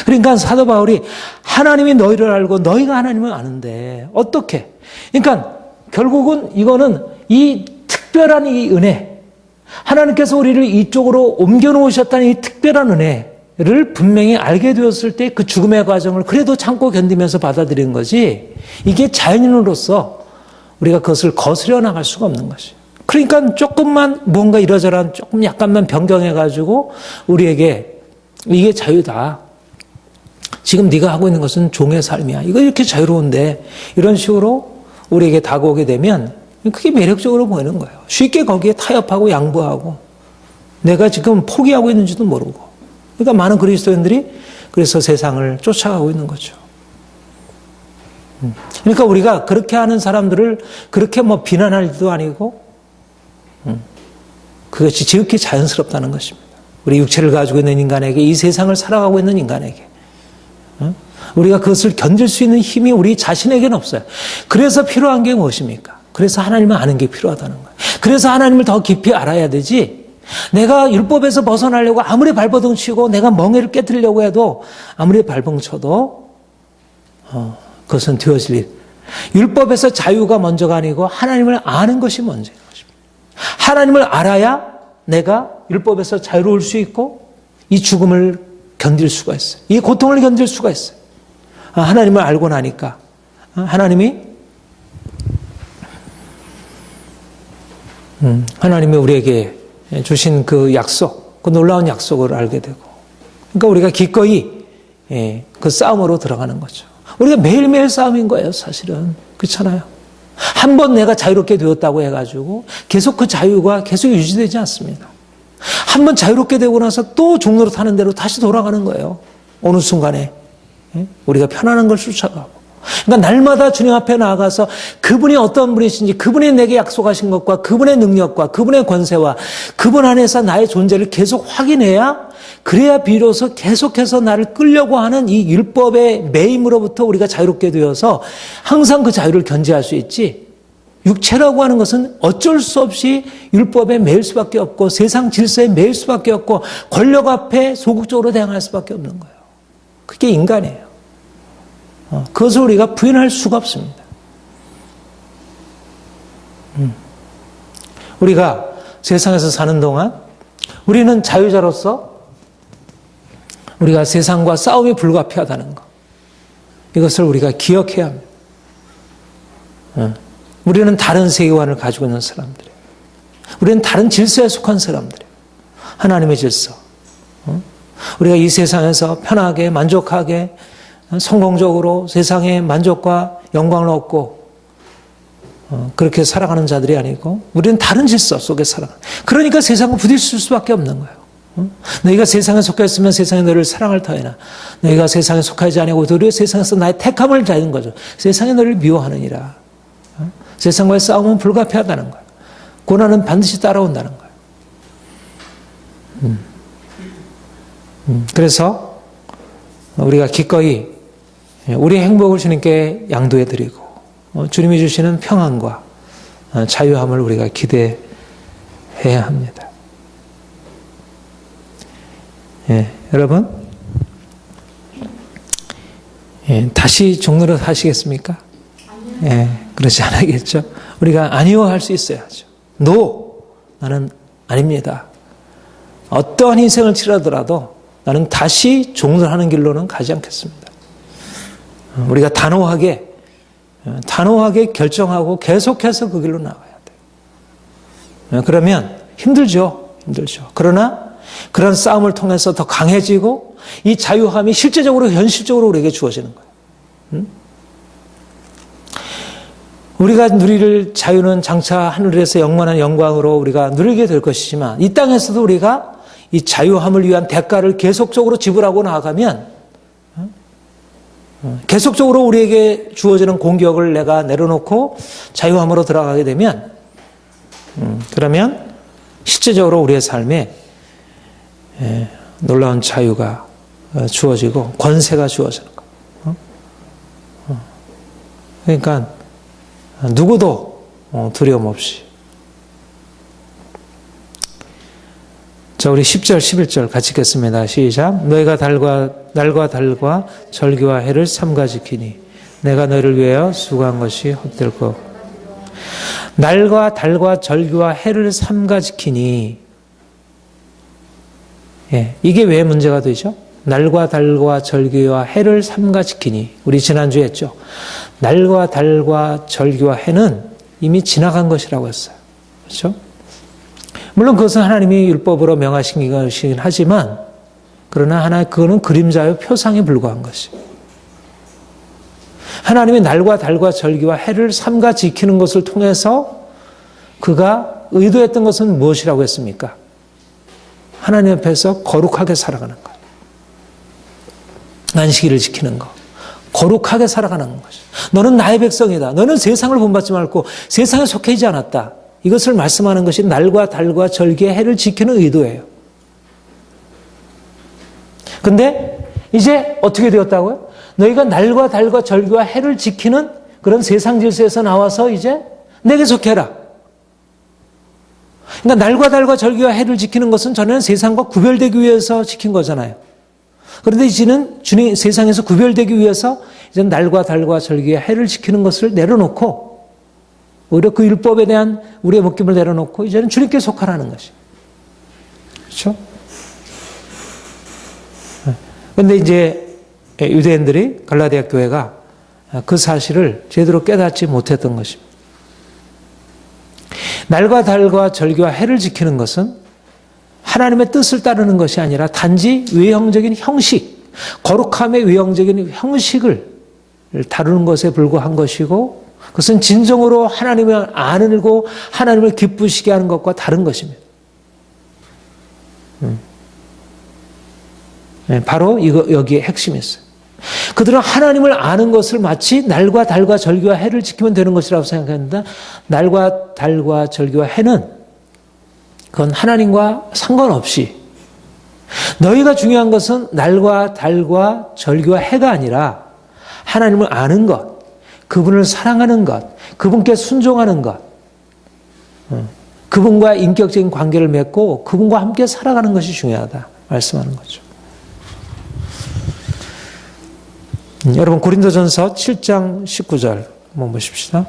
그러니까 사도 바울이 하나님이 너희를 알고 너희가 하나님을 아는데 어떻게? 그러니까 결국은 이거는 이 특별한 이 은혜, 하나님께서 우리를 이쪽으로 옮겨놓으셨다는 이 특별한 은혜를 분명히 알게 되었을 때 그 죽음의 과정을 그래도 참고 견디면서 받아들이는 거지 이게 자연인으로서 우리가 그것을 거스려 나갈 수가 없는 것이에요. 그러니까 조금만 뭔가 이러저러한 조금 약간만 변경해가지고 우리에게 이게 자유다. 지금 네가 하고 있는 것은 종의 삶이야. 이거 이렇게 자유로운데 이런 식으로 우리에게 다가오게 되면 그게 매력적으로 보이는 거예요. 쉽게 거기에 타협하고 양보하고 내가 지금 포기하고 있는지도 모르고. 그러니까 많은 그리스도인들이 그래서 세상을 쫓아가고 있는 거죠. 그러니까 우리가 그렇게 하는 사람들을 그렇게 뭐 비난할 일도 아니고 그것이 지극히 자연스럽다는 것입니다. 우리 육체를 가지고 있는 인간에게 이 세상을 살아가고 있는 인간에게 우리가 그것을 견딜 수 있는 힘이 우리 자신에게는 없어요. 그래서 필요한 게 무엇입니까? 그래서 하나님을 아는 게 필요하다는 거예요. 그래서 하나님을 더 깊이 알아야 되지 내가 율법에서 벗어나려고 아무리 발버둥 치고 내가 멍에를 깨뜨리려고 해도 아무리 발버둥 쳐도 그것은 되어질 일. 율법에서 자유가 먼저가 아니고 하나님을 아는 것이 먼저인 것입니다. 하나님을 알아야 내가 율법에서 자유로울 수 있고 이 죽음을 견딜 수가 있어요. 이 고통을 견딜 수가 있어요. 하나님을 알고 나니까 하나님이 우리에게 주신 그 약속, 그 놀라운 약속을 알게 되고 그러니까 우리가 기꺼이 그 싸움으로 들어가는 거죠. 우리가 매일매일 싸움인 거예요, 사실은. 그렇잖아요. 한 번 내가 자유롭게 되었다고 해가지고 계속 그 자유가 계속 유지되지 않습니다. 한 번 자유롭게 되고 나서 또 종로로 타는 대로 다시 돌아가는 거예요. 어느 순간에. 우리가 편안한 걸 쫓아가고. 그러니까 날마다 주님 앞에 나아가서 그분이 어떤 분이신지 그분이 내게 약속하신 것과 그분의 능력과 그분의 권세와 그분 안에서 나의 존재를 계속 확인해야 그래야 비로소 계속해서 나를 끌려고 하는 이 율법의 매임으로부터 우리가 자유롭게 되어서 항상 그 자유를 견지할 수 있지. 육체라고 하는 것은 어쩔 수 없이 율법에 매일 수밖에 없고 세상 질서에 매일 수밖에 없고 권력 앞에 소극적으로 대항할 수밖에 없는 거예요. 그게 인간이에요. 그것을 우리가 부인할 수가 없습니다. 우리가 세상에서 사는 동안 우리는 자유자로서 우리가 세상과 싸움이 불가피하다는 것. 이것을 우리가 기억해야 합니다. 우리는 다른 세계관을 가지고 있는 사람들이에요. 우리는 다른 질서에 속한 사람들이에요. 하나님의 질서. 우리가 이 세상에서 편하게 만족하게 성공적으로 세상의 만족과 영광을 얻고 그렇게 살아가는 자들이 아니고 우리는 다른 질서 속에 살아가는. 그러니까 세상과 부딪힐 수밖에 없는 거예요. 너희가 세상에 속했으면 세상이 너를 사랑을 더해나 너희가 세상에 속하지 아니하고 도리어 세상에서 나의 택함을 다하는 거죠. 세상이 너를 미워하느니라. 세상과의 싸움은 불가피하다는 거예요. 고난은 반드시 따라온다는 거예요. 그래서 우리가 기꺼이 우리의 행복을 주님께 양도해드리고 주님이 주시는 평안과 자유함을 우리가 기대해야 합니다. 여러분, 다시 종노릇 하시겠습니까? 그러지 않겠죠. 우리가 아니요 할 수 있어야죠. No, 나는 아닙니다. 어떠한 인생을 치르더라도 나는 다시 종노릇하는 길로는 가지 않겠습니다. 우리가 단호하게 결정하고 계속해서 그 길로 나가야 돼요. 그러면 힘들죠. 그러나 그런 싸움을 통해서 더 강해지고 이 자유함이 실제적으로 현실적으로 우리에게 주어지는 거예요. 우리가 누릴 자유는 장차 하늘에서 영원한 영광으로 우리가 누리게 될 것이지만 이 땅에서도 우리가 이 자유함을 위한 대가를 계속적으로 지불하고 나아가면 계속적으로 우리에게 주어지는 공격을 내가 내려놓고 자유함으로 들어가게 되면 그러면 실제적으로 우리의 삶에 놀라운 자유가 주어지고 권세가 주어지는 거예요. 그러니까 누구도 두려움 없이. 자, 우리 10절, 11절 같이 읽겠습니다. 시작. 너희가 날과 달과 절기와 해를 삼가 지키니 내가 너희를 위하여 수고한 것이 헛될 것. 날과 달과 절기와 해를 삼가 지키니 이게 왜 문제가 되죠? 날과 달과 절기와 해를 삼가 지키니 우리 지난주에 했죠. 날과 달과 절기와 해는 이미 지나간 것이라고 했어요. 그렇죠? 물론 그것은 하나님이 율법으로 명하신 것이긴 하지만 그러나 그거는 그림자요 표상에 불과한 것이에요. 하나님이 날과 달과 절기와 해를 삼가 지키는 것을 통해서 그가 의도했던 것은 무엇이라고 했습니까? 하나님 앞에서 거룩하게 살아가는 것. 안식일을 지키는 것. 거룩하게 살아가는 것이. 너는 나의 백성이다. 너는 세상을 본받지 말고 세상에 속해 있지 않았다. 이것을 말씀하는 것이 날과 달과 절기의 해를 지키는 의도예요. 근데 이제 어떻게 되었다고요? 너희가 날과 달과 절기와 해를 지키는 그런 세상 질서에서 나와서 이제 내게 속해라. 그러니까 날과 달과 절기와 해를 지키는 것은 전에는 세상과 구별되기 위해서 지킨 거잖아요. 그런데 이제는 주님 세상에서 구별되기 위해서 이제 날과 달과 절기와 해를 지키는 것을 내려놓고 오히려 그 율법에 대한 우리의 묶임을 내려놓고 이제는 주님께 속하라는 것이. 그렇죠? 그런데 이제 유대인들이 갈라디아 교회가 그 사실을 제대로 깨닫지 못했던 것입니다. 날과 달과 절기와 해를 지키는 것은 하나님의 뜻을 따르는 것이 아니라 단지 외형적인 형식, 거룩함의 외형적인 형식을 다루는 것에 불과한 것이고 그것은 진정으로 하나님을 아는고 하나님을 기쁘시게 하는 것과 다른 것입니다. 바로 여기에 핵심이 있어요. 그들은 하나님을 아는 것을 마치 날과 달과 절기와 해를 지키면 되는 것이라고 생각했는데 날과 달과 절기와 해는 그건 하나님과 상관없이 너희가 중요한 것은 날과 달과 절기와 해가 아니라 하나님을 아는 것, 그분을 사랑하는 것, 그분께 순종하는 것, 그분과 인격적인 관계를 맺고 그분과 함께 살아가는 것이 중요하다 말씀하는 거죠. 여러분 고린도전서 7장 19절 한번 보십시다.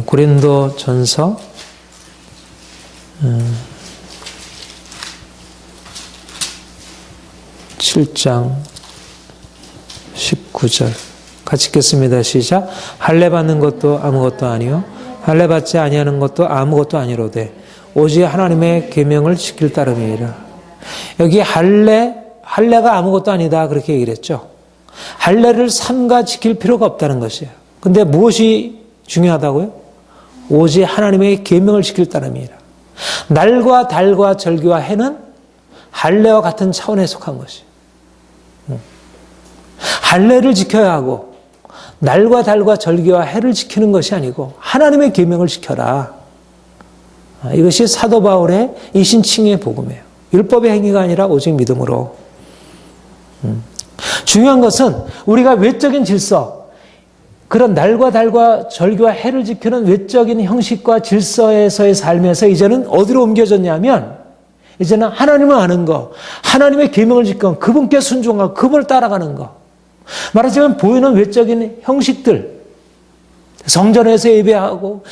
고린도 전서 7장 19절 같이 읽겠습니다. 시작. 할례 받는 것도 아무것도 아니요 할례 받지 아니하는 것도 아무것도 아니로되 오직 하나님의 계명을 지킬 따름이라. 여기 할례가 아무것도 아니다 그렇게 얘기를 했죠. 할례를 삼가 지킬 필요가 없다는 것이에요. 근데 무엇이 중요하다고요? 오직 하나님의 계명을 지킬 따름이라. 날과 달과 절기와 해는 할례와 같은 차원에 속한 것이에요. 할례를 지켜야 하고 날과 달과 절기와 해를 지키는 것이 아니고 하나님의 계명을 지켜라. 이것이 사도 바울의 이 신칭의 복음이에요. 율법의 행위가 아니라 오직 믿음으로. 중요한 것은 우리가 외적인 질서, 그런 날과 달과 절기와 해를 지키는 외적인 형식과 질서에서의 삶에서 이제는 어디로 옮겨졌냐면 이제는 하나님을 아는 거, 하나님의 계명을 지키는 그분께 순종하고 그분을 따라가는 거. 말하자면 보이는 외적인 형식들, 성전에서 예배하고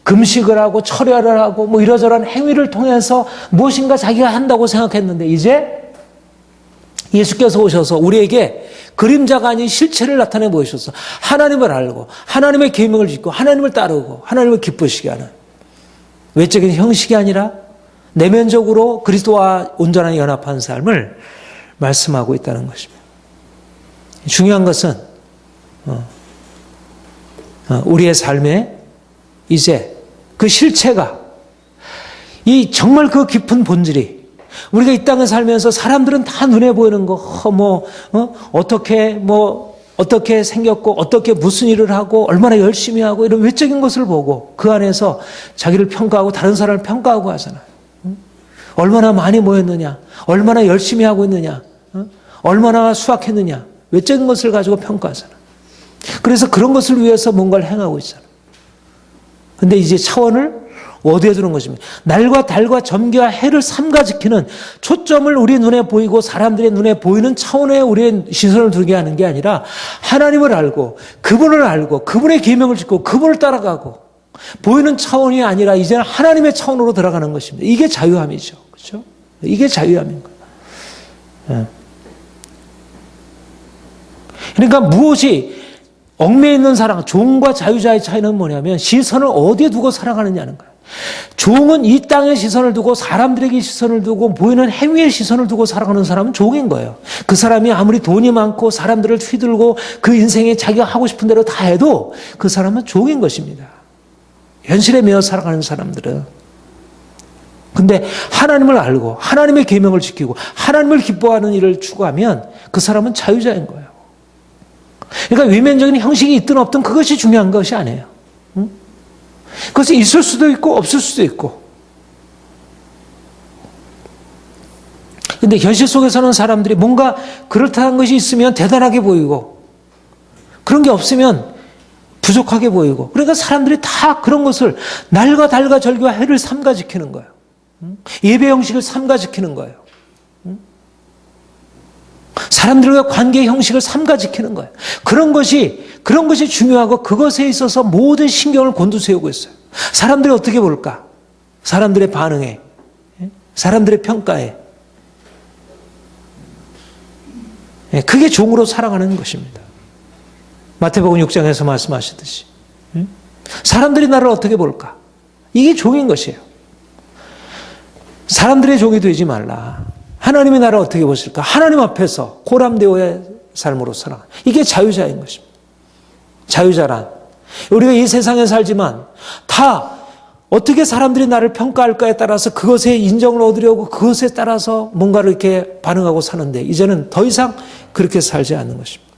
금식을 하고 철야를 하고 이러저러한 행위를 통해서 무엇인가 자기가 한다고 생각했는데 이제 예수께서 오셔서 우리에게 그림자가 아닌 실체를 나타내 보이셔서 하나님을 알고 하나님의 계명을 짓고 하나님을 따르고 하나님을 기쁘시게 하는 외적인 형식이 아니라 내면적으로 그리스도와 온전한 연합한 삶을 말씀하고 있다는 것입니다. 중요한 것은 우리의 삶에 이제 그 실체가 이 정말 그 깊은 본질이 우리가 이 땅에 살면서 사람들은 다 눈에 보이는 거, 어떻게 생겼고, 어떻게 무슨 일을 하고, 얼마나 열심히 하고, 이런 외적인 것을 보고, 그 안에서 자기를 평가하고, 다른 사람을 평가하고 하잖아요. 얼마나 많이 모였느냐, 얼마나 열심히 하고 있느냐, 얼마나 수학했느냐, 외적인 것을 가지고 평가하잖아요. 그래서 그런 것을 위해서 뭔가를 행하고 있잖아요. 근데 이제 차원을 어디에 두는 것입니다. 날과 달과 점기와 해를 삼가 지키는 초점을 우리 눈에 보이고 사람들의 눈에 보이는 차원에 우리의 시선을 두게 하는 게 아니라 하나님을 알고 그분의 계명을 짓고 그분을 따라가고 보이는 차원이 아니라 이제는 하나님의 차원으로 들어가는 것입니다. 이게 자유함이죠. 그렇죠? 이게 자유함인 거예요. 그러니까 무엇이 얽매여 있는 사랑, 종과 자유자의 차이는 뭐냐면 시선을 어디에 두고 살아가느냐는 거예요. 종은 이 땅의 시선을 두고 사람들에게 시선을 두고 보이는 행위의 시선을 두고 살아가는 사람은 종인 거예요. 그 사람이 아무리 돈이 많고 사람들을 휘둘고 그 인생에 자기가 하고 싶은 대로 다 해도 그 사람은 종인 것입니다. 현실에 매여 살아가는 사람들은. 근데 하나님을 알고 하나님의 계명을 지키고 하나님을 기뻐하는 일을 추구하면 그 사람은 자유자인 거예요. 그러니까 외면적인 형식이 있든 없든 그것이 중요한 것이 아니에요. 그것이 있을 수도 있고 없을 수도 있고. 근데 현실 속에서는 사람들이 뭔가 그렇다는 것이 있으면 대단하게 보이고 그런 게 없으면 부족하게 보이고 그러니까 사람들이 다 그런 것을 날과 달과 절기와 해를 삼가 지키는 거예요. 예배 형식을 삼가 지키는 거예요. 사람들과 관계 형식을 삼가 지키는 거예요. 그런 것이 중요하고 그것에 있어서 모든 신경을 곤두세우고 있어요. 사람들이 어떻게 볼까? 사람들의 반응에, 사람들의 평가에. 그게 종으로 살아가는 것입니다. 마태복음 6장에서 말씀하시듯이. 사람들이 나를 어떻게 볼까? 이게 종인 것이에요. 사람들의 종이 되지 말라. 하나님이 나를 어떻게 보실까? 하나님 앞에서 호람되어의 삶으로 살아. 이게 자유자인 것입니다. 자유자란. 우리가 이 세상에 살지만 다 어떻게 사람들이 나를 평가할까에 따라서 그것에 인정을 얻으려고 그것에 따라서 뭔가를 이렇게 반응하고 사는데 이제는 더 이상 그렇게 살지 않는 것입니다.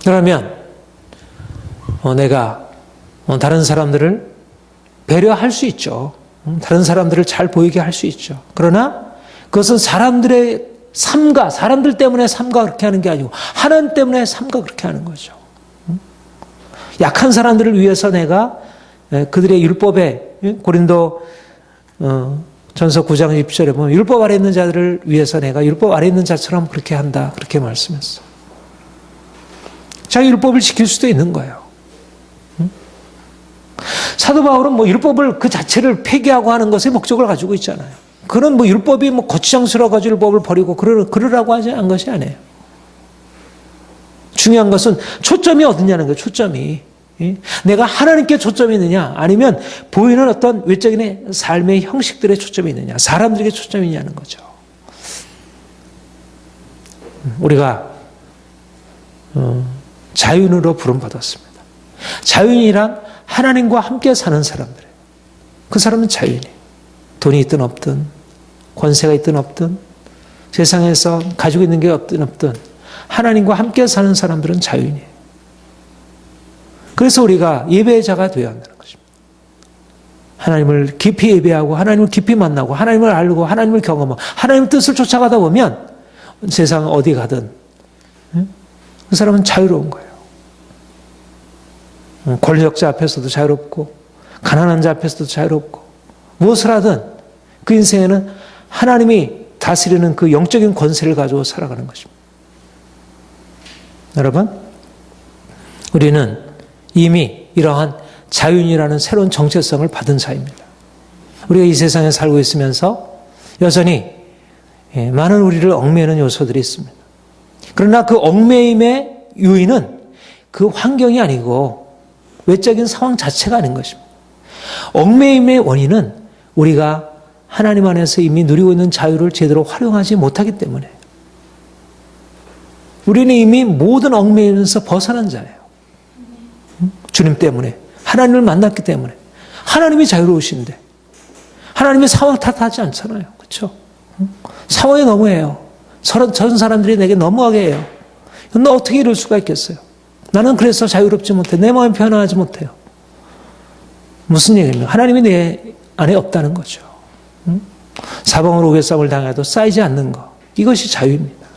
그러면 내가 다른 사람들을 배려할 수 있죠. 다른 사람들을 잘 보이게 할 수 있죠. 그러나 그것은 사람들의 삶과 사람들 때문에 삶과 그렇게 하는 게 아니고 하나님 때문에 삶과 그렇게 하는 거죠. 약한 사람들을 위해서 내가 그들의 율법에 고린도 전서 9장 20절에 보면 율법 아래 있는 자들을 위해서 내가 율법 아래 있는 자처럼 그렇게 한다. 그렇게 말씀했어. 자기 율법을 지킬 수도 있는 거예요. 사도 바울은 뭐 율법을 그 자체를 폐기하고 하는 것에 목적을 가지고 있잖아요. 그런 뭐 율법이 뭐 거추장스러워가지고 율법을 버리고 그러라고 하지 않은 것이 아니에요. 중요한 것은 초점이 어디냐는 거예요. 초점이. 내가 하나님께 초점이 있느냐 아니면 보이는 어떤 외적인 삶의 형식들의 초점이 있느냐 사람들에게 초점이 있냐는 거죠. 우리가 자유인으로 부름받았습니다. 자유인이란 하나님과 함께 사는 사람들이에요. 그 사람은 자유인이에요. 돈이 있든 없든 권세가 있든 없든 세상에서 가지고 있는 게 없든 없든 하나님과 함께 사는 사람들은 자유인이에요. 그래서 우리가 예배의 자가 되어야 한다는 것입니다. 하나님을 깊이 예배하고 하나님을 깊이 만나고 하나님을 알고 하나님을 경험하고 하나님의 뜻을 쫓아가다 보면 세상 어디 가든 그 사람은 자유로운 거예요. 권력자 앞에서도 자유롭고 가난한 자 앞에서도 자유롭고 무엇을 하든 그 인생에는 하나님이 다스리는 그 영적인 권세를 가지고 살아가는 것입니다. 여러분, 우리는 이미 이러한 자유인이라는 새로운 정체성을 받은 자입니다. 우리가 이 세상에 살고 있으면서 여전히 많은 우리를 얽매이는 요소들이 있습니다. 그러나 그 얽매임의 요인은 그 환경이 아니고 외적인 상황 자체가 아닌 것입니다. 얽매임의 원인은 우리가 하나님 안에서 이미 누리고 있는 자유를 제대로 활용하지 못하기 때문에 우리는 이미 모든 얽매임에서 벗어난 자예요. 주님 때문에 하나님을 만났기 때문에 하나님이 자유로우신데 하나님이 상황 탓하지 않잖아요. 그렇죠? 상황이 너무해요. 저런 사람들이 내게 너무하게 해요. 너 어떻게 이럴 수가 있겠어요? 나는 그래서 자유롭지 못해. 내 마음이 변화하지 못해요. 무슨 얘기입니까? 하나님이 내 안에 없다는 거죠. 사방으로 우겨싸움을 당해도 쌓이지 않는 것. 이것이 자유입니다.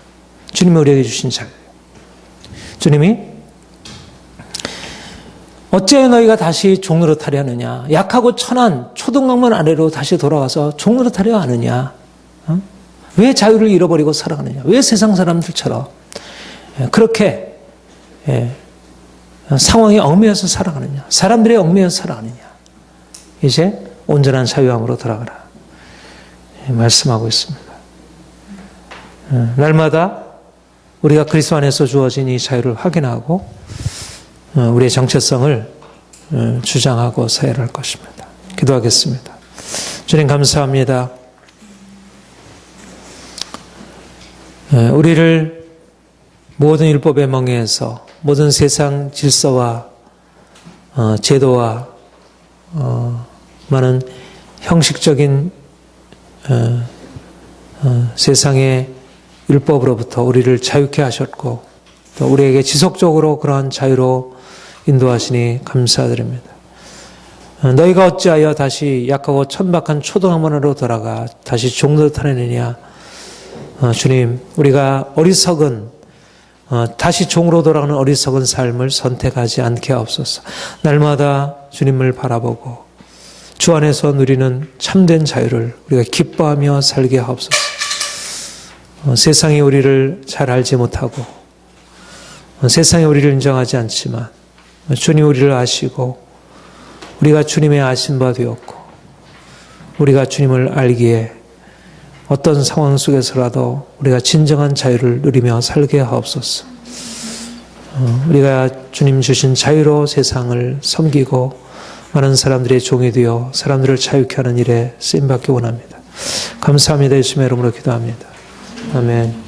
주님이 우리에게 주신 자유예요. 주님이 어째 너희가 다시 종노릇하려 하느냐. 약하고 천한 초등학문 아래로 다시 돌아와서 종노릇하려 하느냐. 왜 자유를 잃어버리고 살아가느냐. 왜 세상 사람들처럼 그렇게 상황에 얽매여서 살아가느냐. 사람들의 얽매여서 살아가느냐. 이제 온전한 자유함으로 돌아가라. 말씀하고 있습니다. 날마다 우리가 그리스도 안에서 주어진 이 자유를 확인하고 우리의 정체성을 주장하고 사회를 할 것입니다. 기도하겠습니다. 주님 감사합니다. 우리를 모든 율법의 멍에에서 모든 세상 질서와 제도와 많은 형식적인 세상의 율법으로부터 우리를 자유케 하셨고 또 우리에게 지속적으로 그러한 자유로 인도하시니 감사드립니다. 너희가 어찌하여 다시 약하고 천박한 초등학문으로 돌아가 다시 종노릇 하느냐. 주님, 우리가 어리석은 다시 종으로 돌아가는 어리석은 삶을 선택하지 않게 하옵소서. 날마다 주님을 바라보고 주 안에서 누리는 참된 자유를 우리가 기뻐하며 살게 하옵소서. 세상이 우리를 잘 알지 못하고 세상이 우리를 인정하지 않지만 주님 우리를 아시고 우리가 주님의 아신 바 되었고 우리가 주님을 알기에 어떤 상황 속에서라도 우리가 진정한 자유를 누리며 살게 하옵소서. 우리가 주님 주신 자유로 세상을 섬기고 많은 사람들의 종이 되어 사람들을 자유케 하는 일에 쓰임받기 원합니다. 감사합니다. 예수님의 이름으로 기도합니다. 아멘.